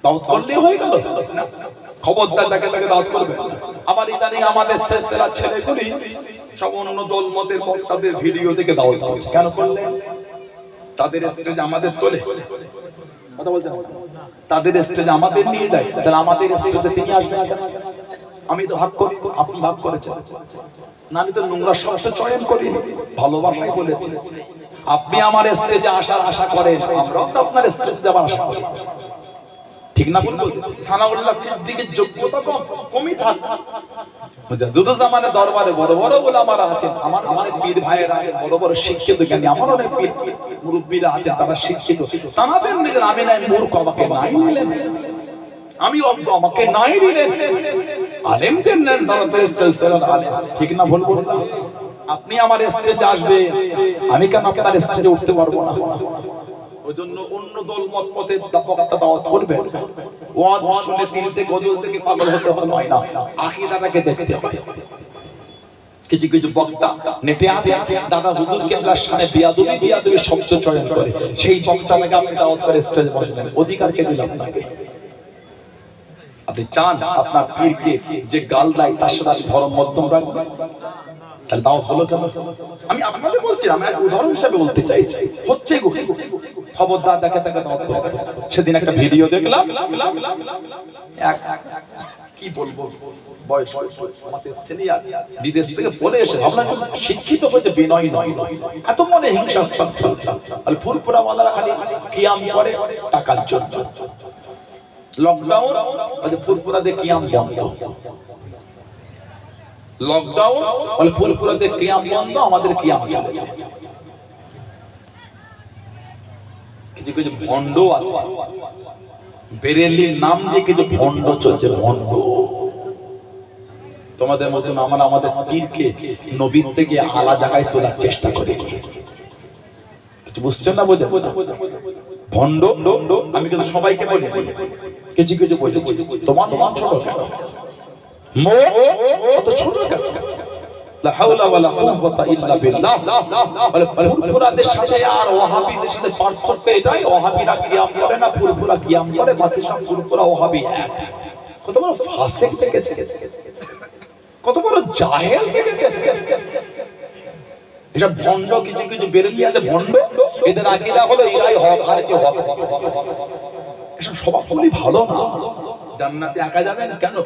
দাওয়াত করলে হয়ে গেল না, খবরদার যাকে তাকে দাওয়াত করবে। আবার ইদানিং আমাদের শেষেরা ছেলেগুলি সব অন্য দল মতের বক্তাদের ভিডিও দেখে দাওয়াত করছে। কেন করলে? তাদের স্টেজে আমাদের তোলে, কথা বলছেন, তাদের স্টেজে আমাদের নিয়ে দেয়, তাহলে আমাদের স্টেজে তিনি আসবেন কেন? আমি তো ভাগ করি, আপনি ভাগ করেছেন না, আমি তো নোংরা শব্দ চয়ন করি, ভালোবাসাই বলেছি। আপনি আমার স্টেজে আসার আশা করেন, আমরাও তো আপনার স্টেজে যাবার আশা করি, ঠিক না? সানাউল্লাহ সিদ্দিকের যোগ্যতা কমই থাক, মুজাদ্দিদ জামানে দরবারে বড় বড় উলামারা আছেন, আমার অনেক পীর ভাইয়েরা আছেন, বড় বড় শিক্ষিত জ্ঞানী, আমার অনেক পীর মুরব্বিরা আছেন, তারা শিক্ষিত। তাদের নিজের আমি নাই মূর্খ, আমাকে নাই নিলেন, আমি অজ্ঞ, আমাকে নাই নিলেন। আলেমদের নেন তাদের সিলসিলার আলেম, ঠিক না? ভুল বললাম? আপনি আমার স্টেজে আসবেন, আমি কেন আপনার স্টেজে উঠতে পারবো না? ওইজন্য অন্য দল মত পথে বক্তা দাওয়াত করবেন, ওয়াজ শুনে তিনটে গজল থেকে পাগল হতে হয় না, আকীদাটাকে দেখতে হয়। কিছু কিছু বক্তা নেটে আছে, দাদা হুজুর কেবলার শানে বিয়াদবি শব্দ চয়ন করে, সেই বক্তাটাকে আপনি দাওয়াত করে স্টেজে বসবেন, অধিকার কে দিল আপনাকে? আপনি চান আপনার পীরকে যে গাল দেয় তার সাথে আপনি ধর্ম মধ্যম রাখবেন, তাহলে দাওয়াত হলো কেন? আমি আপনাদের বলছি, আমি এক উদাহরণ হিসেবে বলতে চাইছি, হচ্ছে গো। খবরদার যাকে তাকে দাওয়াত করবে। সেদিন একটা ভিডিও দেখলাম, কি বলবো, বয়স আমাদের সিনিয়র বিদেশ থেকে বলে এসে ভাবলাম শিক্ষিত হয়েছে, বিনয় নয়, এত মনে হিংসা। আর ফুরফুরা ওয়ালারা খালি কিয়াম করে টাকার জন্য। লকডাউন ফুরফুরাদের কিয়াম বন্ধ, লকডাউন বলে ফুরফুরাদের কিয়াম বন্ধ, আমাদের কিয়াম চলছে। কিছু কিছু ভণ্ড আছে, বেরেলির নাম দিয়ে কিছু ভণ্ড চলছে, ভণ্ড। তোমাদের মতন আমরা আমাদের পীরকে নবীর থেকে আলাদা জায়গায় তোলার চেষ্টা করি, কিছু বুঝছেন না? বোঝা ভণ্ড আমি কিন্তু সবাইকে বলি, কিছু কিছু বলেছি তোমার মন ছোট কেন, অত ছোট কেন? লা হাওলা ওয়ালা কুওয়াতা ইল্লা বিল্লাহ। ফুরফুরাদের সাথে আর ওয়াহাবিদের সাথে পার্থক্য এটাই, ওয়াহাবিরা কিয়াম করে না, ফুরফুরা কিয়াম করে, বাকি সব ফুরফুরা ওয়াহাবি এক। কত বড় ফাসিক দেখেছে, কত বড় জাহেল দেখেছে। এসব ভণ্ড, কিছু কিছু বেরেলি আছে ভণ্ড, এদের আকীদা হলো এরাই হক আর কেউ হক। এসব স্বভাবগুলি ভালো না। জান্নাতে একা যাবেন কেন?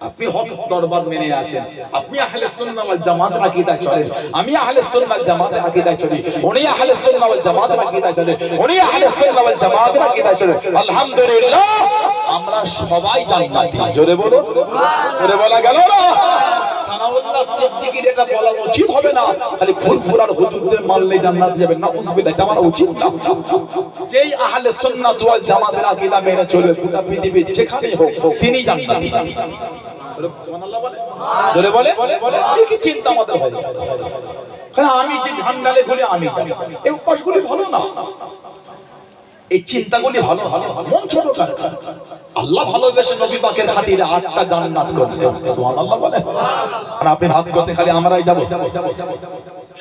আপনি হক দরবার মেনে আছেন, আপনি আহলে সুন্নাহ ওয়াল জামাতের আকীদা চলেন, আমি আহলে সুন্নাহ ওয়াল জামাতের আকীদা চলি, উনি আহলে সুন্নাহ ওয়াল জামাতের আকীদা চলে, উনি আহলে সুন্নাহ ওয়াল জামাতের আকীদা চলে। আলহামদুলিল্লাহ, আমরা সবাই জান্নাতি। জোরে বলো, জোরে বলা গেল না? সানাউল্লাহ সিদ্দিকীর এটা বলা উচিত হবে না, খালি ফুরফুরার হুজুরদের মানলে জান্নাতে যাবেন, না উজবিল্লাহ, এটা আমার উচিত না। যেই আহলে সুন্নাহ ওয়াল জামাতের আকীদা মেনে চলে গোটা পৃথিবী যেখানে হোক তিনি জান্নাতি। সুবহানাল্লাহ বলে, জোরে বলে, কি চিন্তা আমাদের হয়? কারণ আমি যে ঝান্ডালে বলি আমি জানি, এই উপাসগুলি ভালো না, এই চিন্তাগুলি ভালো ভালো, মন ছোট করে। আল্লাহ ভালোবেসে নবী পাকের খাতিরে 8টা জান্নাত করলেন। সুবহানাল্লাহ বলে। আর আপনি ভাগ করতে খালি আমরাই যাব।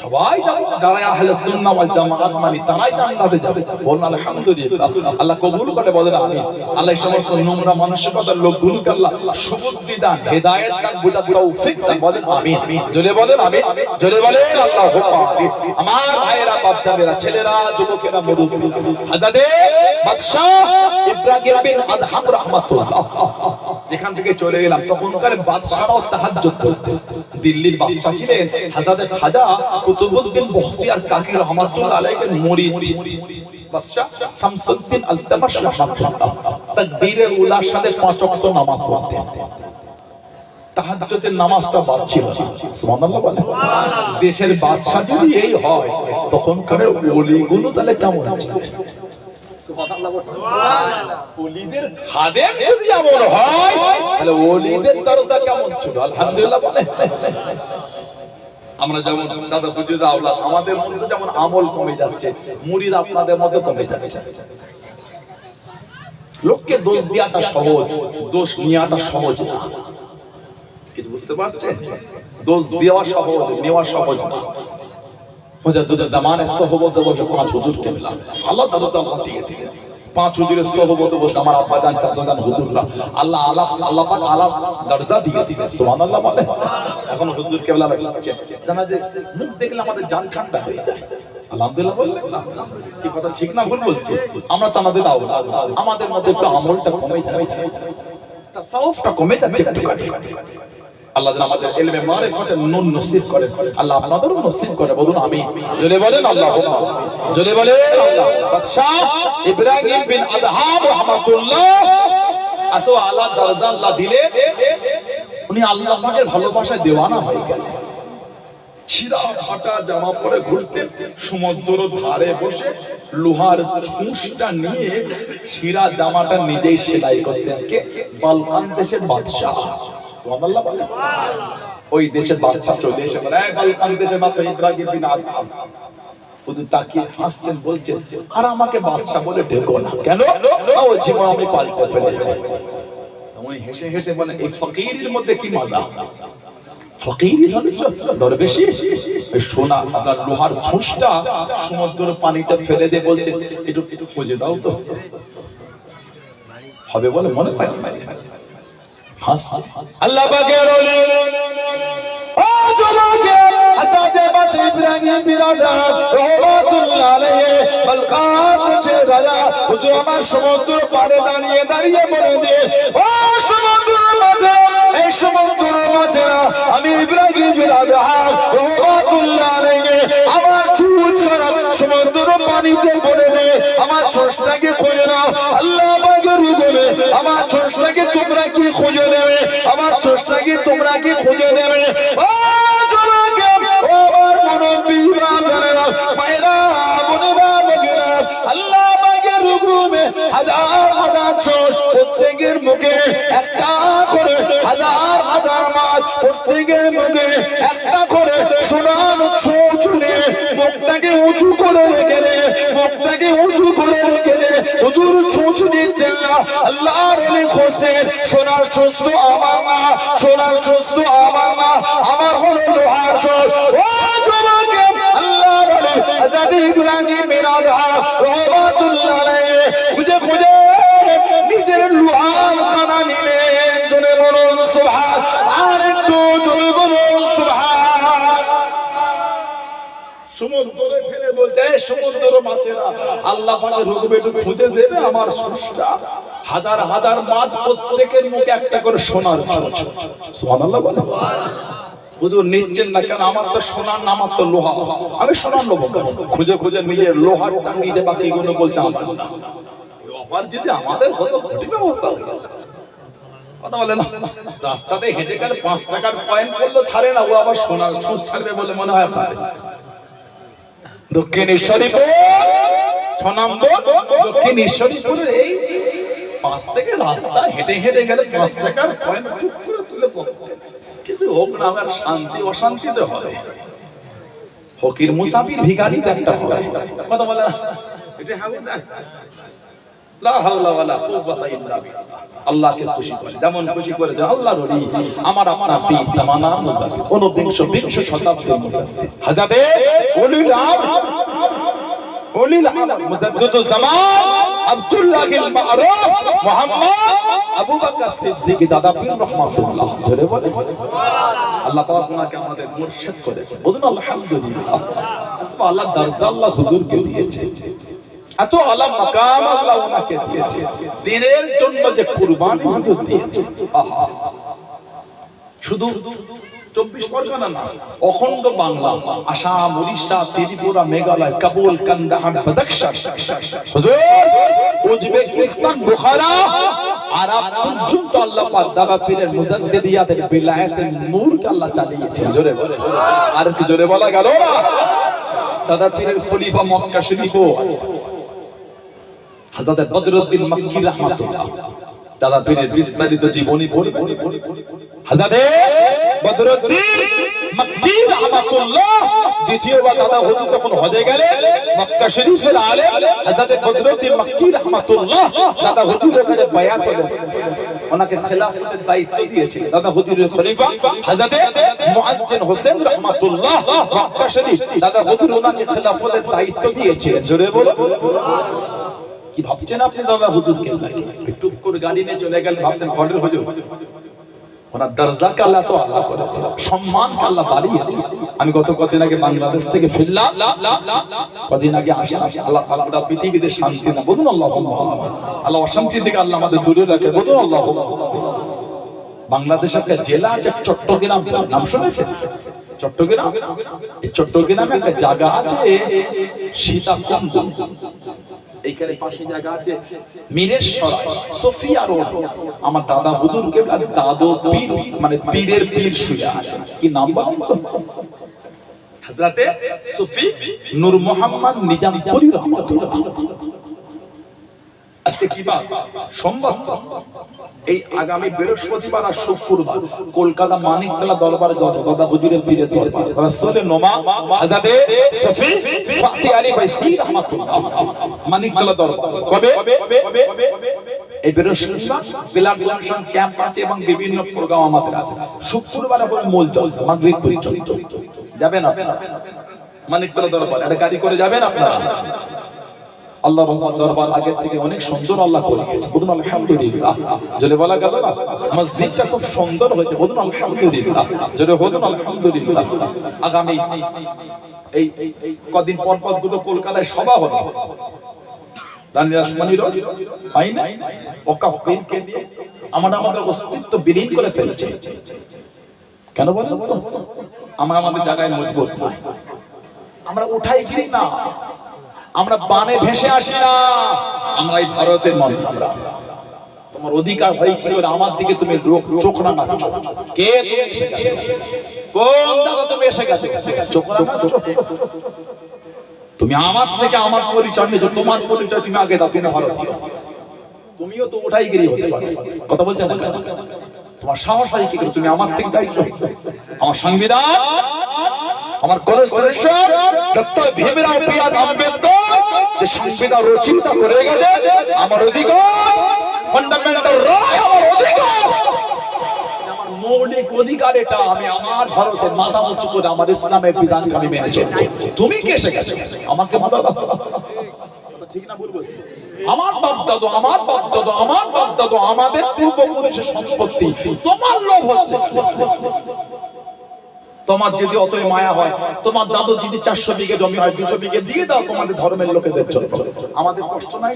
সবাই যাবে, যারা আহলে সুন্নাহ ওয়াল জামাত মানে তারাই জান্নাতে যাবে। বলুন আলহামদুলিল্লাহ। আল্লাহ কবুল করে বলেন আমিন। আল্লাহ এই সমস্ত নোংরা মানসিকতার লোকগুলোকে আল্লাহ সুবুদ্ধি দান, হেদায়েত দান, বুঝার তৌফিক দান। বলেন আমিন। জোরে বলেন আমিন। জোরে বলেন আল্লাহুম্মা আমিন। আমার ভাইয়েরা, বাপ-দাদেরা, ছেলেরা, যুবকেরা, মুরব্বী, হযরত বাদশাহ ইব্রাহিম বিন আদহাম রাহমাতুল্লাহ যেখান থেকে চলে গেলাম, তখনকার বাদশাহরাও তাহাজ্জুদ করতেন। দিল্লির বাদশা ছিলেন হযরত খাজা কুতুবউদ্দিন বখতিয়ার কাকি রহমাতুল্লাহ আলাইহির মুরিদ বাদশা শামসুদ্দিন আলতামাশ রাহমাতুল্লাহ। তাকবীরে উলার সাথে 5 ওয়াক্ত নামাজ পড়তেন। তাহাজ্জুদের নামাজটা বাদ ছিল না। সুবহানাল্লাহ বলেন। দেশের বাদশা যদি এই হয়, তখনকার ওলিগুলো তাহলে কেমন ছিল? সুবহানাল্লাহ বলেন। ওলিদের খাদেম যদি এমন হয়, তাহলে ওলিদের দরজা কেমন ছিল? আলহামদুলিল্লাহ বলেন। আমরা যেমন দাদা বুঝুদা আওলাদ, আমাদের মধ্যে যেমন আমল কমে যাচ্ছে, মুরিদ আপনাদের মধ্যে কমে যাচ্ছে। লোককে দোষ দেওয়াটা সহজ, দোষ নেওয়াটা সহজ না। কিছু বুঝতে পারছেন? দোষ দেওয়া সহজ, নেওয়া সহজ না। মুজাদ্দিদুল জামানের সোহবতে বসে 5 হুজুর কেবলা আল্লাহ দরজা আল্লাহ দিয়ে দিলেন। 5 হুজুরের সোহবতে বসে আমার আব্বাজান চাচাজান হুজুররা আল্লাহ পাক আলা দরজা দিয়ে দিলেন। সুবহানাল্লাহ বলেন। এখন হুজুর কেবলা লাগছে জানা যে মুখ দেখলে আমাদের জান ঠান্ডা হয়ে যায়। আলহামদুলিল্লাহ বললেন না? কি কথা ঠিক না ভুল বলছি? আমরা তো আমাদের আওলাদ, আমাদের মধ্যে একটু আমলটা কমে যাচ্ছে, তাসাউফটা কমে যাচ্ছে একটুখানি। আল্লাহ যেন আমাদের ইলমে মারিফাতের নূর নসিব করেন। আল্লাহ আপনাদেরও নসিব করে। বলুন আমিন। জোরে বলেন আল্লাহুম্মা। জোরে বলেন আল্লাহ। বাদশাহ ইব্রাহিম বিন আদহাম রাহমাতুল্লাহ এত আলা দরজা আল্লাহ দিলেন, উনি আল্লাহ পাকের ভালোবাসায় দেওয়ানা হয়ে গেলেন। ছিঁড়া ফাটা জামা পরে ঘুরতেন, সমুদ্র ধারে বসে লোহার ছুঁচটা নিয়ে ছিঁড়া জামাটা নিজেই সেলাই করতেন। কে? বালকান দেশের বাদশাহ। সুবহানাল্লাহ বলেন। ওই দেশের বাদশা চলে এসে বলে, এই বালকান দেশের বাদশা ইব্রাহিম বিন আদহাম, শুধু তাকিয়ে হাসছেন, বলছেন, আর আমাকে বাদশা বলে ডেকো না। কেন? ও জীবন আমি পাল্টে ফেলেছি। উনি হেসে হেসে বলেন, এই ফকিরের মধ্যে কি মজা? ফকিরি দরবেশি সোনা আপনার লোহার ছুঁচটা সমুদ্রের পানিতে ফেলে দিয়ে বলছেন, একটু খুঁজে দাও তো, হবে বলে মনে হয়? আল্লাহ পাকের ওলি ও জমাকে হযরত বাদশা ইব্রাহিম বিন আদহাম রাহমাতুল্লাহ আলাইহি বালকান দেশে রাজা হুজুর আমার সমুদ্র পাড়ে দাঁড়িয়ে দাঁড়িয়ে বলে দিয়ে, ও সমুদ্রের মাঝে, এই সমুদ্রের মাঝে না আমি ইব্রাহিম বিন আদহাম রাহমাতুল্লাহ আলাইহি আমার ছুঁচ সমুদ্র পানিতে বলে দে, আমার ছুঁচটাকে খুঁজে নাও। আল্লাহ পাকের হুকুমে আমার ছুঁচটাকে তোমরা কি খুঁজে নেবে? আমার ছুঁচটাকে তোমরা কি খুঁজে নেবে? ও জনকে, ও আমার মুরব্বি বাবারা, মায়েরা, বোনেরা, লোকেরা, আল্লাহ পাকের হুকুমে হাজার হাজার ছুঁচ, প্রত্যেকের মুখে একটা করে, হাজার হাজার মাছ, প্রত্যেকের মুখে একটা করে সোনার ছুঁচ নিয়ে মুখটাকে উঁচু করে রেখে দে, মুখটাকে উঁচু করে রেখে দে। হুজুর ছুঁচ দিচ্ছেন না, আল্লাহর ওলি খুঁজছেন। সোনার ছুঁচ তো আমার না, সোনার ছুঁচ তো আমার না, আমার হলো লোহার ছুঁচ। ও জমাকে আল্লাহর ওলি হযরত ইব্রাহিম বিন আদহাম রাহমাতুল্লাহ আলাইহি খুঁজে খুঁজে নিজের লোহার খানা নিলেন। জোরে বলুন সুবহান। আর একটু জোরে বলুন সুবহান। সমুদ্রে ফেলে বলতে, সমুদ্র মাছেরা আল্লাহ পাকের হুকুমে একটু খুঁজে দেবে আমার ছুঁচটা। হাজার হাজার মাছ, প্রত্যেকের মুখে একটা করে সোনার ছুঁচ। সুবহানাল্লাহ বলেন। হুজুর নিচ্ছেন না কেন? আমার তো সোনার না, আমার তো লোহা, আমি সোনার নেবো কেন? খুঁজে খুঁজে নিজের লোহারটা নিজে, বাকিগুলো বলছে আমার না। আবার যদি আমাদের হতো কঠিন অবস্থা হতো। কথা বলে না, রাস্তাতে হেঁটে গেলে 5 টাকার কয়েন পড়লো ছাড়ে না, ও আবার সোনার ছুঁচ ছাড়বে বলে মনে হয় আপনাদের? দক্ষিণেশ্বরীপুর 6 নম্বর দক্ষিণেশ্বরীপুরের এই 5 থেকে রাস্তা হেঁটে হেঁটে গেলে 5 টাকার কয়েন টুক করে তুলে পড়বে। কিন্তু হোক না, আমার শান্তি অশান্তিতে হবে। ফকির মুসাফির ভিখারি তো একটা হবে। কথা বলে না, এটা হবে না। লা হাওলা ওয়ালা কুওয়াতা ইল্লা বিল্লাহ। আল্লাহকে খুশি করে, যেমন খুশি করেছে আল্লাহর ওলি আমার আপনার পীর জামানার মুজাদ্দিদ, 29 শতাব্দীর মুজাদ্দিদ হযরতে ওলিল আমর মুজাদ্দিদুজ জামান আব্দুল্লাহিল মারুফ মুহাম্মদ আবু বকর সিদ্দিক দাদা পীর রাহমাতুল্লাহ। জোরে বলে সুবহানাল্লাহ। আল্লাহ পাক ওনাকে আমাদের মুর্শিদ করেছে, বলুন আলহামদুলিল্লাহ। আল্লাহ দরজা আল্লাহ হুজুরকে দিয়েছে, এত আলা মাকাম আল্লাহ ওনাকে দিয়েছে, দ্বীনের জন্য যে কুরবানি হুজুর দিয়েছে। আহা, শুধু 24 পরগনা না, অখণ্ড বাংলা, আসাম, উড়িষ্যা, ত্রিপুরা, মেঘালয়, কাবুল, কান্দাহার, বাদাখশান, হুজুর উজবেকিস্তান, বুখারা, আরব পর্যন্ত আল্লাহ পাক দাদা পীরের মুজাদ্দিদিয়াতের বিলায়াতের নূরকে আল্লাহ চালিয়েছেন। জোরে বলে, আর কি জোরে বলা গেল না? দাদা পীরের খলিফা মক্কা শরীফও আছে, হযরত বদরুদ্দিন মক্কি রাহমাতুল্লাহ। দাদা পীরের বিস্তারিত জীবনী পড়বে হযরত বদরুদ্দিন মক্কি রাহমাতুল্লাহ। দ্বিতীয়বার দাদা হুজুর যখন হজে গেলেন, মক্কা শরীফের আলেম হযরত বদরুদ্দিন মক্কি রাহমাতুল্লাহ দাদা হুজুরের কাছে বায়াত হলেন, ওনাকে খেলাফতের দায়িত্ব দিয়েছিলেন। দাদা হুজুরের খলিফা হযরত মুআজ্জিন হোসেন রাহমাতুল্লাহ মক্কা শরীফ, দাদা হুজুর ওনাকে খেলাফতের দায়িত্ব দিয়েছিলেন। জোরে বলো কি ভাবছেন আপনি দাদা হুজুরকে? একটু করে গাড়ি নিয়ে চলে গেলেন, ভাবছেন ঘরের হুজুর? ওনার দরজাকে আল্লাহ তো আল্লাহ করেছে, সম্মানকে আল্লাহ বাড়িয়েছে। আমি গত কদিন আগে বাংলাদেশ থেকে ফিরলাম, কদিন আগে আসলাম। আল্লাহ আল্লাহ পৃথিবীতে শান্তি না, বলুন আল্লাহুম্মা আমিন। আল্লাহ অশান্তি থেকে আল্লাহ আমাদের দূরে রাখে, বলুন আল্লাহুম্মা আমিন। বাংলাদেশের একটা জেলা আছে চট্টগ্রাম, নাম শুনেছেন? চট্টগ্রাম, এই চট্টগ্রামে একটা জায়গা আছে সীতাকুণ্ড, এইখানে পাশে জায়গা আছে মিরেশ্বর, সোফিয়া রোড। আমার দাদা হুজুর কেবলা দাদু পীর, মানে পীরের পীর শুয়ে আছে। কি নাম বলেন তো? হযরতে সুফি নূর মোহাম্মদ নিজামপুরী রাহমাতুল্লাহ। আজকে কি বার? সোমবার। এই আগামী বৃহস্পতিবার আর শুক্রবার কলকাতা মানিকতলা দরবারে দাদা হুজুরের পীরের দরবার, রাসূলের নোমা হযরতে সুফি ফাতি আলী বাইসি রাহমাতুল্লাহ মানিকতলা দরবার। কবে? এই বৃহস্পতিবার বিলাল মিশন ক্যাম্প আছে এবং বিভিন্ন প্রোগ্রাম আমাদের আছে। শুক্রবার হবে মূল জলসা, মাগরিব পর্যন্ত। যাবেন আপনারা মানিকতলা দরবার, একটা গাড়ি করে যাবেন আপনারা। আল্লাহর রহমত দরবার আগের থেকে অনেক সুন্দর আল্লাহ করিয়েছে, বলুন আলহামদুলিল্লাহ। জোরে বলা গেল না? মসজিদটা খুব সুন্দর হয়েছে, বলুন আলহামদুলিল্লাহ। জোরে বলুন আলহামদুলিল্লাহ। আগামী এই কদিন পর পর দুটো কলকাতায় সভা হবে, রানী রাসমণির হয় না, ওয়াকফ বিলকে দিয়ে আমাদের অস্তিত্ব বিলীন করে ফেলছে। কেন বলেন তো? আমরা আমাদের জায়গায় মজবুত নই, আমরা উঠাই গিরি না, আমরা বানে ভেসে আসি না। আমরা এই ভারতের মানুষ, আমরা তোমার অধিকার হয় কি করে আমার দিকে তুমি চোখ না না? কে তুমি এসে গেছো? কোন দাদা তুমি এসে গেছো? চোখ না না? তুমি আমার থেকে আমার পরিচয় নিয়েছো, তোমার পরিচয় তুমি আগে দাও। তুমি ভারতীয়, তুমিও তো উঠাই গিরি হতে পারো। কথা বলছেন না কেন? তোমার সাহস হয় কি করে তুমি আমার থেকে চাইছো? আমার সংবিধান, আমার কনস্টিটিউশন, ডক্টর ভীমরাও পিয়াদ আম্বেদকর যে সংবিধান রচিত করে গেছে, আমার অধিকার, ফান্ডামেন্টাল রাইট, আমার অধিকার, আমার মৌলিক অধিকার এটা। আমি আমার ভারতে মাথা উঁচু করে আমার ইসলামের বিধানকে আমি মেনে চলছি। তুমি কে এসে গেছো আমাকে মাথা? ঠিক না ভুল বলছি? আমার বাপ দাদু, আমার বাপ দাদু, আমার বাপ দাদু, আমাদের পূর্বপুরুষের সম্পত্তি, তোমার লোভ হচ্ছে। তোমার যদি অতই মায়া হয়, তোমার দাদু যদি 400 বিঘে জমি হয় 200 বিঘে দিয়ে দাও তোমাদের ধর্মের লোকেদের জন্য। আমাদের কষ্ট নাই,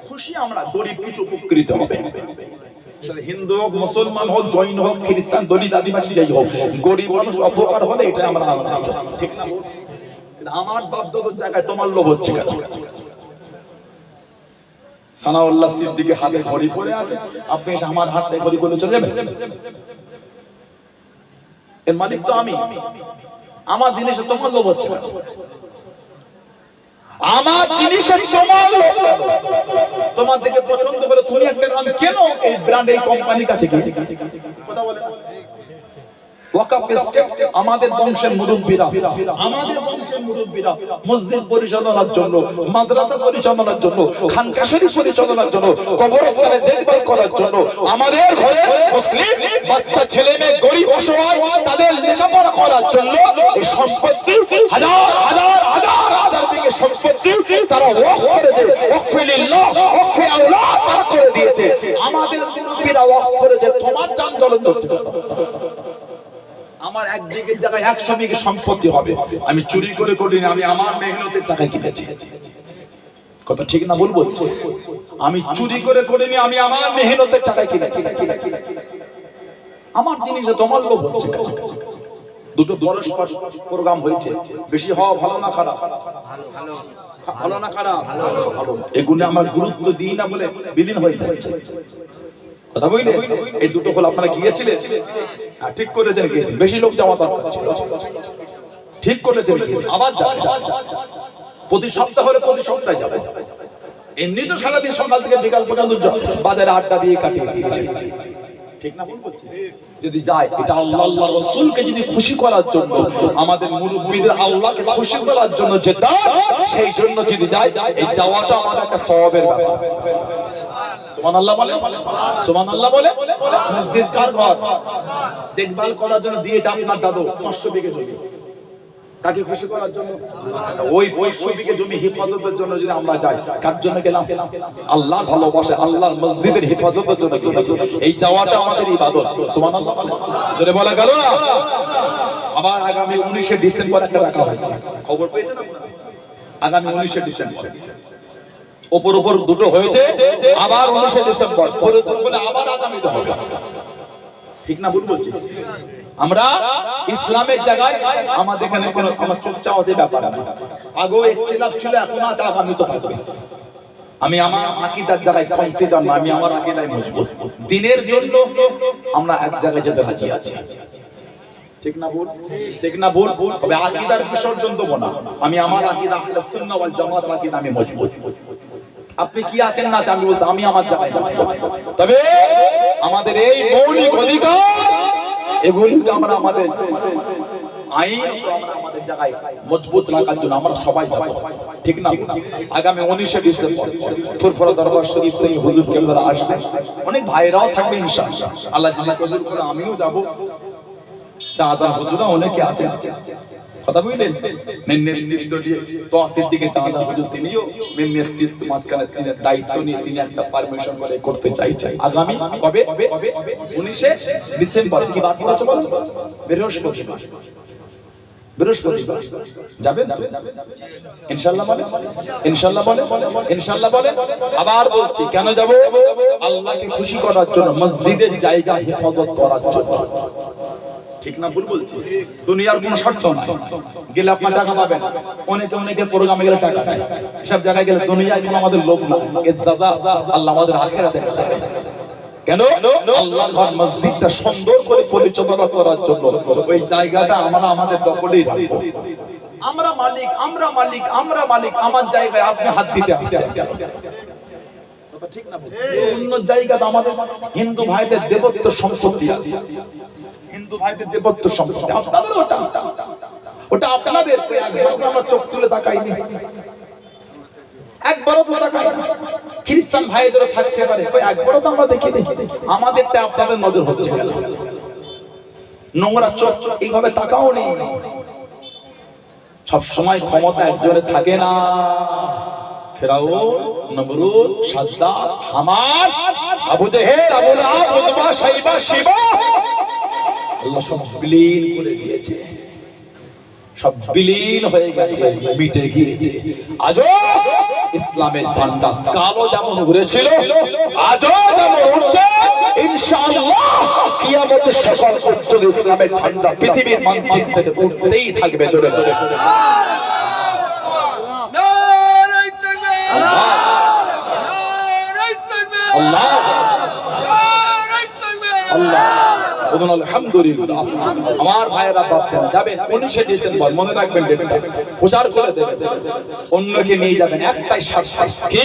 খুশি আমরা, গরিব কিছু উপকৃত হবে। হিন্দু হোক, মুসলমান হোক, জৈন হোক, খ্রিস্টান, দলিত, আদিবাসী যাই হোক, গরিব মানুষ উপকার হলে এটা আমরা আনন্দিত। ঠিক না? আমার বাপ দাদুর জায়গায় তোমার লোভ হচ্ছে কাছে। সানাউল্লাহ সিদ্দিকের হাতে ঘড়ি পড়ে আছে, আপনি এসে আমার হাতে ঘড়ি করে চলে যাবেন? এর মালিক তো আমি, আমার জিনিসে তোমার লোভ হচ্ছে না। আমার জিনিসের তোমার লোভ, তোমার থেকে পছন্দ করে তুমি একটা নাম কেন এই ব্র্যান্ড, এই কোম্পানির কাছে গিয়ে কথা বলে না? ওয়াকফ স্টেট আমাদের বংশের মুরব্বীরা মসজিদ পরিচালনার জন্য, মাদ্রাসা পরিচালনার জন্য, খানকা শরীফ পরিচালনার জন্য, কবরস্থানের দেখভাল করার জন্য, আমাদের ঘরে মুসলিম বাচ্চা ছেলে মেয়ে গরিব অসহায় তাদের লেখাপড়া করার জন্য এই সম্পত্তি হাজার হাজার হাজার হাজার বিঘে সম্পত্তি তারা ওয়াকফ করে দেয়। ওয়াকফে লিল্লাহ, ওয়াকফে আওলাদ তারা করে দিয়েছে। আমাদের মুরব্বীরা ওয়াকফ করে যে তোমার জান চলন করতে আমার এক বিঘের জায়গায় 100 বিঘে সম্পত্তি হবে, আমি চুরি করে করিনি, আমি আমার মেহনতের টাকায় কিনেছি। কথা ঠিক না বলবো? আমি চুরি করে করিনি, আমি আমার মেহনতের টাকায় কিনেছি। আমার জিনিস তোমার লোভ হচ্ছে। দুটো পরস্পর প্রোগ্রাম হয়েছে, বেশি হওয়া ভালো না খারাপ? ভালো না খারাপ? ভালো। এগুলো আমার গুরুত্ব দিই না বলে বিলীন হয়ে যাচ্ছে। কথা বললে এই দুটো হল আপনারা গিয়েছিলেন, ঠিক করেছেন, গিয়েছেন, বেশি লোক যাওয়া দরকার ছিল, ঠিক করেছেন, আবার যাবে, প্রতি সপ্তাহ হলে প্রতি সপ্তাহে যাবে। এমনি তো সারাদিন সকাল থেকে বিকাল পর্যন্ত বাজারে আড্ডা দিয়ে কাটিয়ে দিয়েছে, ঠিক না বলবো? যদি যায় এটা আল্লাহ আল্লাহ রাসূলকে যদি খুশি করার জন্য, আমাদের মুরব্বিদের আল্লাহকে খুশি করার জন্য যেটা, সেই জন্য যদি যায়, এই যাওয়াটা আমাদের একটা সওয়াবের ব্যাপার। সুবহানাল্লাহ বলে, সুবহানাল্লাহ বলে। মসজিদ কার ঘর? দেখভাল করার জন্য দিয়েছে আপনার দাদু 500 বিঘে জমি, তাকে খুশি করার জন্য। ওই 500 বিঘে জমি হেফাজতের জন্য যদি আমরা যাই, কার জন্য গেলাম? আল্লাহ ভালোবাসে, আল্লাহর মসজিদের হেফাজতের জন্য গেলাম। এই যাওয়াটা আমাদের ইবাদত। সুবহানাল্লাহ জোরে বলা গেল না? আবার আগামী 19শে ডিসেম্বর একটা রাখা হয়েছে, খবর পেয়েছেন আপনারা? আগামী 19শে ডিসেম্বর উপর উপর দুটো হয়েছে, আবার 19শে ডিসেম্বর পরে বলে আবার আগামীতে হবে, ঠিক না ভুল বলছি? আমরা ইসলামের জায়গায় আমাদের এখানে কোনো চুপ চাওয়াতে ব্যাপার না। আগেও ইখতিলাফ ছিল, এখন আজ আগামী তো থাকবে। আমি আমার আকীদার জায়গায় কনসিডার না, আমি আমার আকীদায় মজবুত। দিনের জন্য আমরা এক জায়গায় যেতে রাজি আছি, ঠিক না ভুল? ঠিক না ভুল? তবে আকীদার বিসর্জন দেব না। আমি আমার আকীদা আহলে সুন্নাহ ওয়াল জামাত আকীদা আমি মজবুত। আপনি কি আছেন না আমি বলতে আমি আমার জায়গায় মজবুত। তবে আমাদের এই মৌলিক অধিকার এগুলিকে আমরা আমাদের আইন আমরা আমাদের জায়গায় মজবুত রাখার জন্য আমরা সবাই যাব, ঠিক না? আগামী 19শে ডিসেম্বর ফুরফুরা দরবার শরীফ থেকে হুজুর কেবলা আসবেন, অনেক ভাইরাও থাকবে ইনশাআল্লাহ। আল্লাহ জান্নাত কবুল করে আমিও যাব, চাচা হুজুরা অনেকে আছেন, কথা বুঝলেন? মেন নেতৃত্ব দিয়ে তহসিল দিকে চাঁদা হুজুর তিনিও মেন নেতৃত্ব মাঝখানে তিনি দায়িত্ব নিয়ে তিনি একটা পারমিশন করে করতে চাইছেন। আগামী কবে? 19শে ডিসেম্বর। কি বাদ পড়েছে বলেন? বৃহস্পতিবার। বৃহস্পতিবার যাবেন ইনশাআল্লাহ বলে, ইনশাআল্লাহ বলে, ইনশাআল্লাহ বলে। আবার বলছি কেন যাব? আল্লাহকে খুশি করার জন্য, মসজিদের জায়গা হেফাজত করার জন্য, ঠিক না ভুল বলছি? দুনিয়ার কোনো শর্ত নাই, গেলে আপনার টাকা পাবেন। অনেকে প্রোগ্রামে গেলে টাকা নেয়, সব জায়গায় গেলে দুনিয়ায় কোনো আমাদের লোভ না, এর সাজা আল্লাহ আমাদের আখিরাতে দেবে। কেন? আল্লাহর ঘর মসজিদটা সুন্দর করে পরিচালনা করার জন্য ওই জায়গাটা আমরা আমাদের দখলেই রাখবো। আমরা মালিক, আমরা মালিক, আমরা মালিক, আমার জায়গায় আপনি হাত দিতে আসছেন কেন? কথা ঠিক না? অন্য জায়গাতে আমাদের হিন্দু ভাইদের দেবত্ব সম্পত্তি আছে, হিন্দু ভাইদের দেবত্ব সম্পত্তি আপনাদের, ওটা আপনাদের। একবার আমরা চোখ তুলে তাকাইনি, একবারও তো তাকাইনি। খ্রিস্টান ভাইদেরও থাকতে পারে, একবারও তো আমরা দেখিনি। আমাদেরটা আপনাদের নজর হচ্ছে কেন? নোংরা চোখ এইভাবে তাকাও নেই। সব সময় ক্ষমতা একজনের থাকে না। ফেরাউন, নমরুদ, সাদ্দাত, হামান, আবু জেহেল, আবু লাহাব, উতবা, শাইবা, শিবা, আল্লাহ সব বিলীন করে দিয়েছে, সব বিলীন হয়ে গেছে, মিটে গিয়েছে। আজও ইসলামের ঝান্ডা কালো যেমন উড়েছিল, আজও যেমন উঠছে। ইনশাআল্লাহ কিয়ামতের সকাল পর্যন্ত ইসলামের ঝান্ডা পৃথিবীর মানচিত্রে উঠতেই থাকবে। জোরে জোরে নারায়ে তাকবীর, নারায়ে তাকবীর, আল্লাহ নারায়ে তাকবীর, আল্লাহ। আলহামদুলিল্লাহ। আমার ভাইয়েরা ভাবতেন যাবেন 19শে ডিসেম্বর, মনে রাখবেন ডেটটা, প্রচার করে দেবেন, অন্যকে নিয়ে যাবেন একটাই স্বার্থ, কি?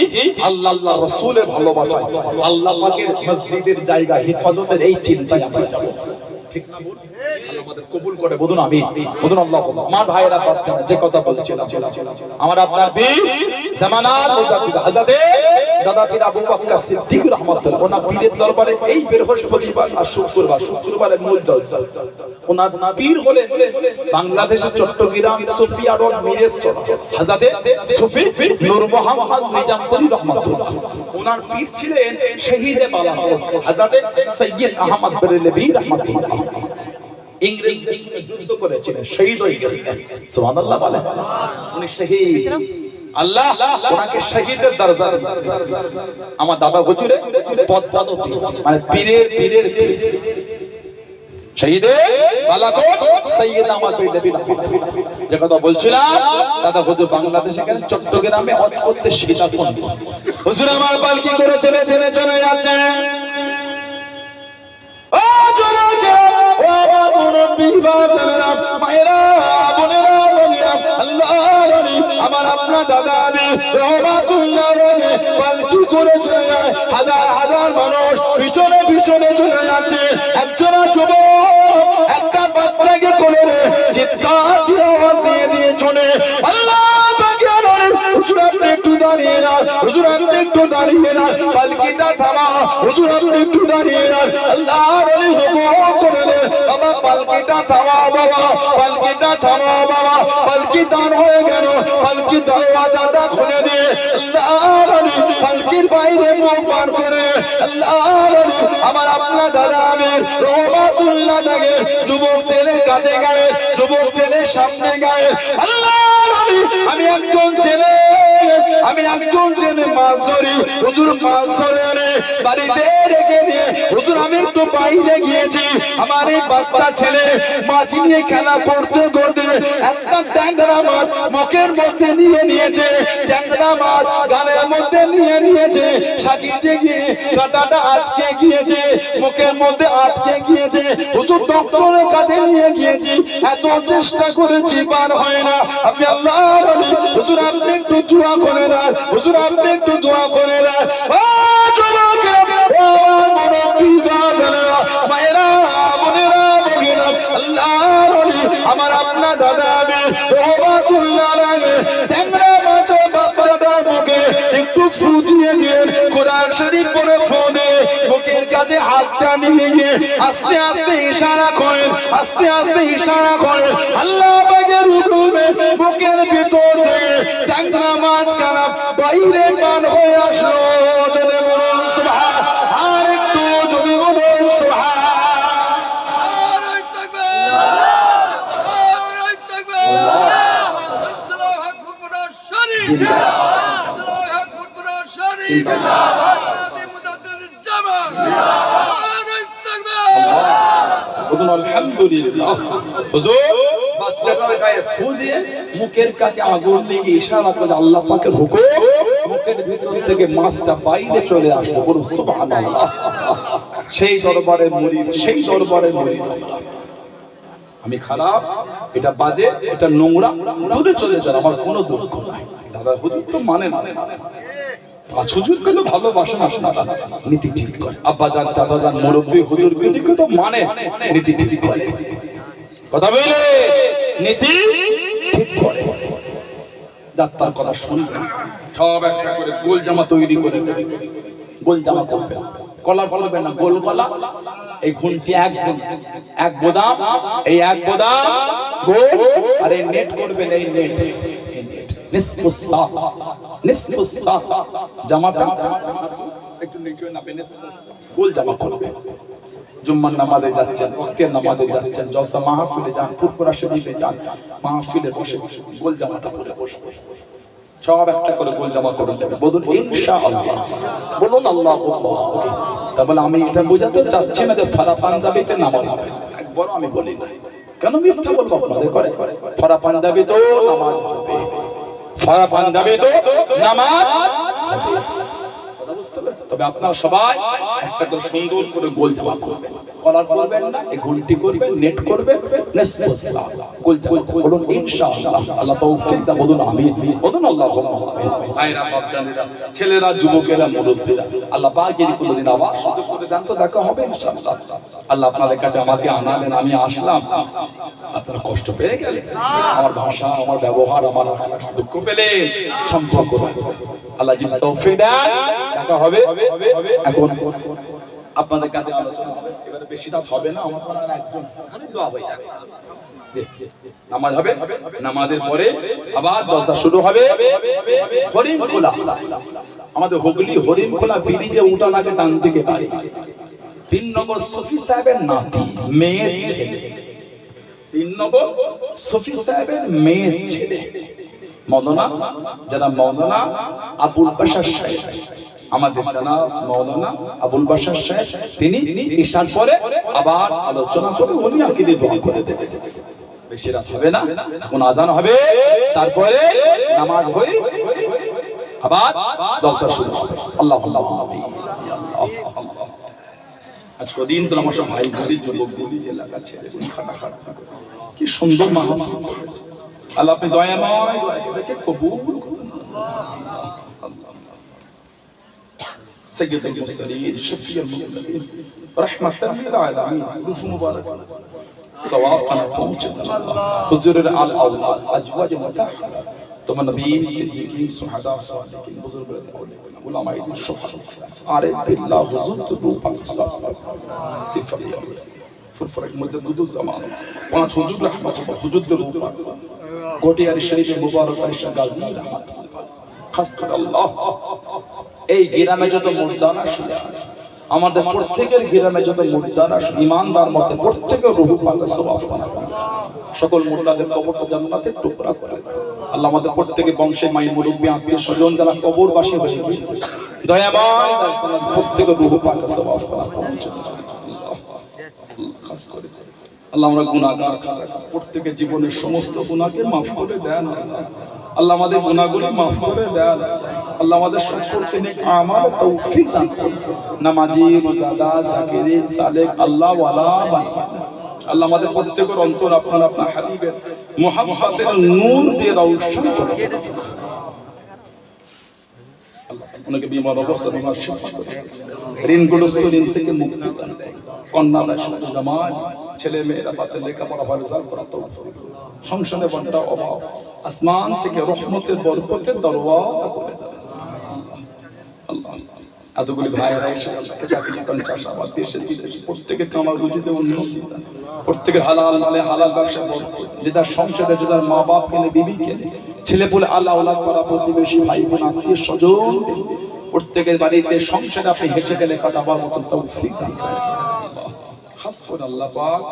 আল্লাহ আল্লাহ রাসূলের ভালোবাসা, আল্লাহ পাকের মসজিদের জায়গা হেফাজতের এই চিন্তায় আমরা যাব, ঠিক না? আল্লাহ আমাদের কবুল করে বলুন আমিন, বলুন আল্লাহুম্মা। আমার ভাইয়েরা ভাবতেন যে কথা বলছিলাম, আমার আপনার পীর জামানার মুজাদ্দিদ হযরতে দাদা পীর আবু বকর সিদ্দিক রাহমাতুল্লাহ, ওনার পীরের দরবারে এই বৃহস্পতিবার আর শুক্রবারে মূল জলসা। ওনার পীর হলেন বাংলাদেশের চট্টগ্রাম সুফিয়া রোড মিরেশ্বর হযরতে সুফি নূর মোহাম্মদ নিজামপুরী রাহমাতুল্লাহ। ওনার পীর ছিলেন শহীদে বালাকোট হযরতে সৈয়দ আহমদ বেরেলভী রাহমাতুল্লাহ। ইংরেজদের সঙ্গে যুদ্ধ করেছিলেন, শহীদ হয়ে গেছেন। সুবহানাল্লাহ বলেন, উনি শহীদ। আল্লাহ ওনাকে শহীদের দরজা দিয়েছেন। আমার দাদা হুজুরে পদ্মাবতী মানে পীরের পীর শহীদে বালাকোট সৈয়দ আহমদ বেরেলভী রাহমাতুল্লাহ। যে কথা বলছিলাম, দাদা হুজুর বাংলাদেশে গেলেন, চট্টগ্রামে হজ করতে সীতাকুণ্ড। হুজুর আমার পালকি করে চেনে চেনে চলে যাচ্ছেন। ও জনকে, ও আমার মুরব্বি বাবারা, মায়েরা, বোনেরা, বোনেরা, আল্লাহ রানী, আমার আপনার দাদা আলী রহমাতুল্লাহ আলাইহি পালকি করে চলে যায়। হাজার হাজার মানুষ পিছনে পিছনে চলে যাচ্ছে। একজন যুবক একটা বাচ্চাকে কোলে নিয়ে চিৎকার দিয়ে আওয়াজ দিয়ে চলে, আল্লাহ হুজুর আপনি একটু দাঁড়িয়ে না, হুজুর আপনি একটু দাঁড়িয়ে না, পালকিটা থামা, হুজুর আপনি একটু দাঁড়িয়ে না। আল্লাহ বলি হুকুম করে দে, বাবা পালকিটা থামা, বাবা পালকিটা থামা, বাবা পালকি দাঁড় হয়ে গেল, পালকি দরওয়াজাটা খুলে দিয়ে আল্লাহ বলি পালকির বাইরে মুখ বার করে আল্লাহ বলি আমার আপনার দাদা আমির রহমাতুল্লাহ লাগে যুবক ছেলে কাছে গায়ে, যুবক ছেলে সামনে গায়ে। আল্লাহ আমি একজন ছেলে, আমি একজন ছেলে মাছ ধরি, হুজুর মাছ ধরে বাড়িতে রেখে দিয়ে হুজুর আমি একটু বাইরে গিয়েছি। আমার এই বাচ্চা ছেলে মাছ নিয়ে খেলা করতে করতে একটা ট্যাংরা মাছ মুখের মধ্যে নিয়ে নিয়েছে, ট্যাংরা মাছ গালের মধ্যে নিয়ে নিয়েছে, সাকিতে গিয়ে কাঁটাটা আটকে গিয়েছে, মুখের মধ্যে আটকে গিয়েছে। হুজুর ডক্টরের কাছে নিয়ে গিয়েছি, এত চেষ্টা করেছি বার হয় না। আমি আল্লাহ হুজুর আপনি একটু দোয়া করে দেন, হুজুর আপনি একটু দোয়া করে দেন। ও যুবকেরা, ও মুরব্বি বাবারা, মায়েরা, বোনেরা, ভগিনা, আল্লাহ আমার আপনার দাদা আমি রহমাতুল্লাহ আলাইহি ট্যাংরা মাছের বাচ্চাটার মুখে একটু ফু দিয়ে দিয়ে কোরআন শরীফ পড়ে ফোনে মুখের কাছে হাতটা নিয়ে গিয়ে আস্তে আস্তে ইশারা করেন, আস্তে আস্তে ইশারা করেন। আল্লাহ পাকের হুকুমে বুকের ভিতর থেকে ট্যাংরা মাছ খানা বাইরে বার হয়ে আসলো। যদি বলুন সুবহান, আর একটু যদি বলুন সুবহান। আলহামদুলিল্লাহ। হুজুর বাচ্চাটার গায়ে ফু দিয়ে মুখের কাছে আগুন লেগে ইশারা করে আল্লাহ পাকের হুকুম, মুখের ভিতর থেকে মাছটা বাইরে চলে আসলো। বলুন সুবহানাল্লাহ। সেই দরবারের মুরিদ, সেই দরবারের মুরিদ। আমি খারাপ, এটা বাজে, এটা নোংরা, দূরে চলে যান, আমার কোনো দুঃখ নাই। দাদা হুজুর তো মানে না, হুজুরকে তো ভালোবাসেন আপনারা, নীতি ঠিক করে। আব্বা জান, চাচা জান, মুরব্বী হুজুরকে তো মানে, নীতি ঠিক করে। কথা বলে নীতি ঠিক করে, যাত্রার কথা শুনবেন। সব একটা করে গোল জামা তৈরি করে দেবে, গোল জামা করবে, কলার করবে না, গোল গলা। এই ঘুমটি এক বোদাম, এই এক বোদাম গোল, আর এই নেট করবেন, এই নেট, এই নেট জামাটা একটু নিচে নামবে, গোল জামা করবে। জুম্মার নামাজে যাচ্ছেন, ওয়াক্তের নামাজে যাচ্ছেন, জলসা মাহফিলে যান, ফুরফুরা শরীফে যান, মাহফিলে বসে বসে গোল জামাটা পরে বসে সব একটা করে গোল জামা করে নেবে। বলুন ইনশাআল্লাহ, বলুন আল্লাহুম্মা। তাহলে আমি এটা বোঝাতে চাচ্ছি না যে ফারা পাঞ্জাবিতে নামাজ হবে, একবার আমি বলি না, কেন মিথ্যা বলবো আপনাদের করে। ফারা পাঞ্জাবি তো নামাজ হবে, ফারা পাঞ্জাবি তো নামাজ হবে। তবে আপনারা সবাই একটা করে সুন্দর করে গোল জামা করবেন। কলার করবেন না, এই ঘন্টি করবেন, নেট করবেন, বলুন ইনশাআল্লাহ। আল্লাহ তৌফিক দান, বলুন আমিন, বলুন আল্লাহুম্মা আমিন। ভাইরা বাপজানেরা, ছেলেরা, যুবকেরা, মুরব্বীরা, আল্লাহ পাক যদি কোনোদিন আবার সুযোগ করে দেন তো দেখা হবে ইনশাআল্লাহ। আল্লাহ আপনাদের কাছে আমাকে আনালেন, আমি আসলাম, আপনারা কষ্ট পেয়ে গেলেন, আমার ভাষা, আমার ব্যবহার, আমার দুঃখ পেলেন, সম্পর্ক আল্লাহ যদি তৌফিক দেন দেখা হবে। এখন আপনাদের কাছে আলোচনা হবে, এবারে বেশি রাত হবে না, আমার পর আর একজন দোয়া হয়ে যাবে, নামাজ হবে, নামাজের পরে আবার জলসা শুরু হবে। হরিণ খোলা, আমাদের হুগলি হরিণ খোলা ব্রিজে উঠান আগে ডান দিকে বাড়ি, 3 নম্বর সফি সাহেবের নাতি, মেয়ের ছেলে, 3 নম্বর সফি সাহেবের মেয়ের ছেলে মৌলানা, যারা মৌলানা আবুল বাশার সাহেব, আমাদের জানা মৌলানা আবুল বাশার সাহেব, তিনি ঈশার পরে আবার আলোচনা করে উনি আকিদে দোয়া করে দেবেন। বেশি রাত হবে না, এখন আজান হবে, তারপরে নামাজ হয়ে আবার জলসা শুরু হবে। আল্লাহুম্মা আমিন। আজ কদিন তো আমার সব ভাই বলি, যুবক বলি, এলাকা ছেলে খানা খানা, কি সুন্দর মাহফিল করেছে। আল্লাহ আপনি দয়াময়, দয়াকে কবুল করুন। সাইয়্যিদুল মুরসালিন, শফিউল মুজনিবিন, রাহমাতাল লিল আলামিন, রূহ মুবারক সওয়াব খানা পৌঁছে দেন। হুজুরের আল আওলাদ, আজওয়াজ মুতাহহারা, তোমার নবী, সিদ্দিকীন, সুহাদা, সাদিকিন, বুজুর্গদের উলামায়ে দিন, সুবহান আরে বিল্লাহ, হুজুর তো পাক সাল্লাল্লাহু সিফাতি ফুরফুরাত মুজাদ্দিদুল জামান, পাঁচ হুজুর রাহমাতুল্লাহ, হুজুরদের উপর গোটিয়ার শরীফে মুবারক আয়েশা গাজী রাহমাতুল্লাহ, খাস করে আল্লাহ এই গ্রামে যত মুর্দারা শুয়ে আছে, আমাদের প্রত্যেকের গ্রামে যত মুর্দারা ঈমানদার মতে প্রত্যেকের রূহ পাকে সওয়াব বানায়, সকল মুর্দাদের কবরকে জান্নাতের টুকরা করে দাও। আল্লাহ আমাদের প্রত্যেকের বংশে মাই মুরব্বি, আত্মীয় স্বজন যারা কবরবাসী হয়ে গিয়েছে, দয়াময় প্রত্যেকের রূহ পাকে সওয়াব বানায়। খাস করে আল্লাহ আমরা গুনাহগার, প্রত্যেকের জীবনের সমস্ত গুনাহকে মাফ করে দেন। আল্লাহ আমাদের গুনাহগুলো মাফ করে দেন। আল্লাহ আমাদের সকলকে নেক আমাল তৌফিক দান করুন। নামাজি, রোজাদার, জাকিরিন, সালেক, আল্লাহ ওয়ালা বানান। আল্লাহ আমাদের প্রত্যেকের অন্তর আপনার আপনার হাবিবের মুহাব্বতের নূর দিয়ে রওশন করে দেন। আল্লাহ ওনাকে বিমার অবস্থা বিমার শিফা করে দেন, ঋণগ্রস্ত ঋণ থেকে মুক্তি দান দেন। কন্যা দায় জামাই, ছেলে মেয়েরা বাচ্চা লেখাপড়া ভালো রেজাল্ট করা তৌফিক, সংসারে বন্টা অভাব, আসমান থেকে রহমতের বরকতের দরওয়াজা করে দেন। আল্লাহ এতগুলি ভাইয়েরা এসে চাকরি করেন, চাষাবাদ, দেশে বিদেশে প্রত্যেকের কামাল রুজিতে উন্নতি দেন, প্রত্যেকের হালাল মালে হালাল ব্যবসা বরকত, যে তার সংসারে যে তার মা বাপ কেনে, বিবি কেনে, ছেলে পুলে আল্লাহ আওলাদ পাড়া প্রতিবেশী, ভাই বোন, আত্মীয় স্বজন, প্রত্যেকের বাড়িতে সংসারে আপনি হেঁটে গেলে কাটাবার মতন তৌফিক দান করেন। খাস করে আল্লাহ পাক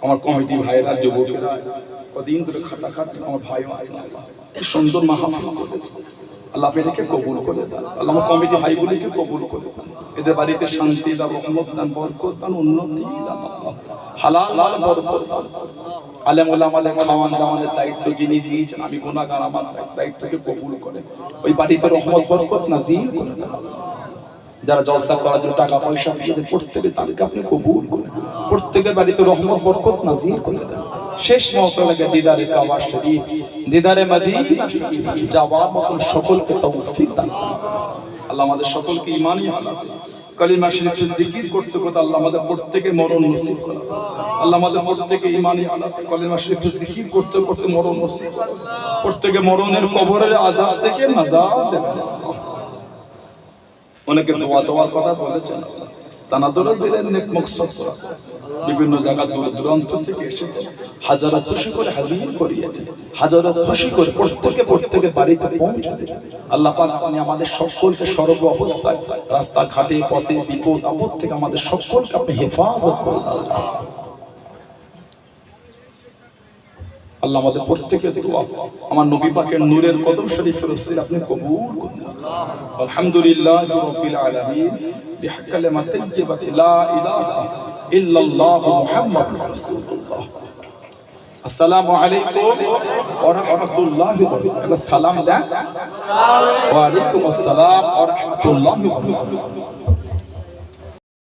আমার কমিটি ভাইয়েরা, যুবকেরা কদিন ধরে খাটাখাটি, আমার ভাইও আছে, আল্লাহ কি সুন্দর মাহফিল করেছে, আল্লাহ আপনি এটাকে কবুল করে দেন। আল্লাহ আমার কমিটি ভাইগুলিকে কবুল করে দেন, এদের বাড়িতে শান্তি দান, রহমত দান, বরকত দান, উন্নতি দান, হালাল বরকত দান। আলেম ওলামাদের খাওয়ান দাওয়ানের দায়িত্ব যিনি নিয়েছেন, আমি গুনাহগার, আমার দায়িত্বকে কবুল করেন, ওই বাড়িতে রহমত বরকত নাজিল করে দেন। যারা জলসা করার জন্য টাকা পয়সা দিয়েছে, প্রত্যেকের তালিকা আপনি কবুল করেন, প্রত্যেকের বাড়িতে রহমত বরকত নাজিল করে দেন। শেষ মওসিলাকে দিদারে কাবা শরীফ, দিদারে মদিনা শরীফ যাওয়ার মতো সকলকে তৌফিক দান করুন। আল্লাহ আমাদের সকলকে ঈমানি হালাতে কালিমা শরীফের জিকির করতে করতে আল্লাহ আমাদের প্রত্যেকে মরণ নসিব করুন। আল্লাহ আমাদের প্রত্যেকে ঈমানি হালাতে কালিমা শরীফের জিকির করতে করতে মরণ নসিব করুন। প্রত্যেকে মরণের কবরের আযাব থেকে নাজাত দেবেন। অনেকে দোয়া দেওয়ার কথা বলেছেন, তানাদরে দিলেন নেক মকসদ করা, বিভিন্ন জায়গা দূর দূরান্ত থেকে এসেছে, হাজারো খুশি করে হাজির করিয়েছে, হাজারো খুশি করে প্রত্যেকে বাড়িতে পৌঁছে দেবেন। আল্লাহ পাক আপনি আমাদের সকলকে সর্ব অবস্থায়, রাস্তা ঘাটে, পথে, বিপদ আপদ থেকে আমাদের সকলকে আপনি হেফাজত করুন। আল্লাহ আমাদের প্রত্যেকের দোয়া আমার নবী পাকের নূরের কদম শরীফের ওসিলা আপনি কবুল করুন। আলহামদুলিল্লাহি রাব্বিল আলামিন বিহক কালিমাত তাইয়্যিবাতি লা ইলাহা ইল্লাল্লাহ মুহাম্মাদুর রাসূলুল্লাহ। আসসালামু আলাইকুম ওয়া রাহমাতুল্লাহি ওয়া বারাকাতুহু। সালাম দেন। ওয়া আলাইকুম আসসালাম ওয়া রাহমাতুল্লাহি ওয়া বারাকাতুহু।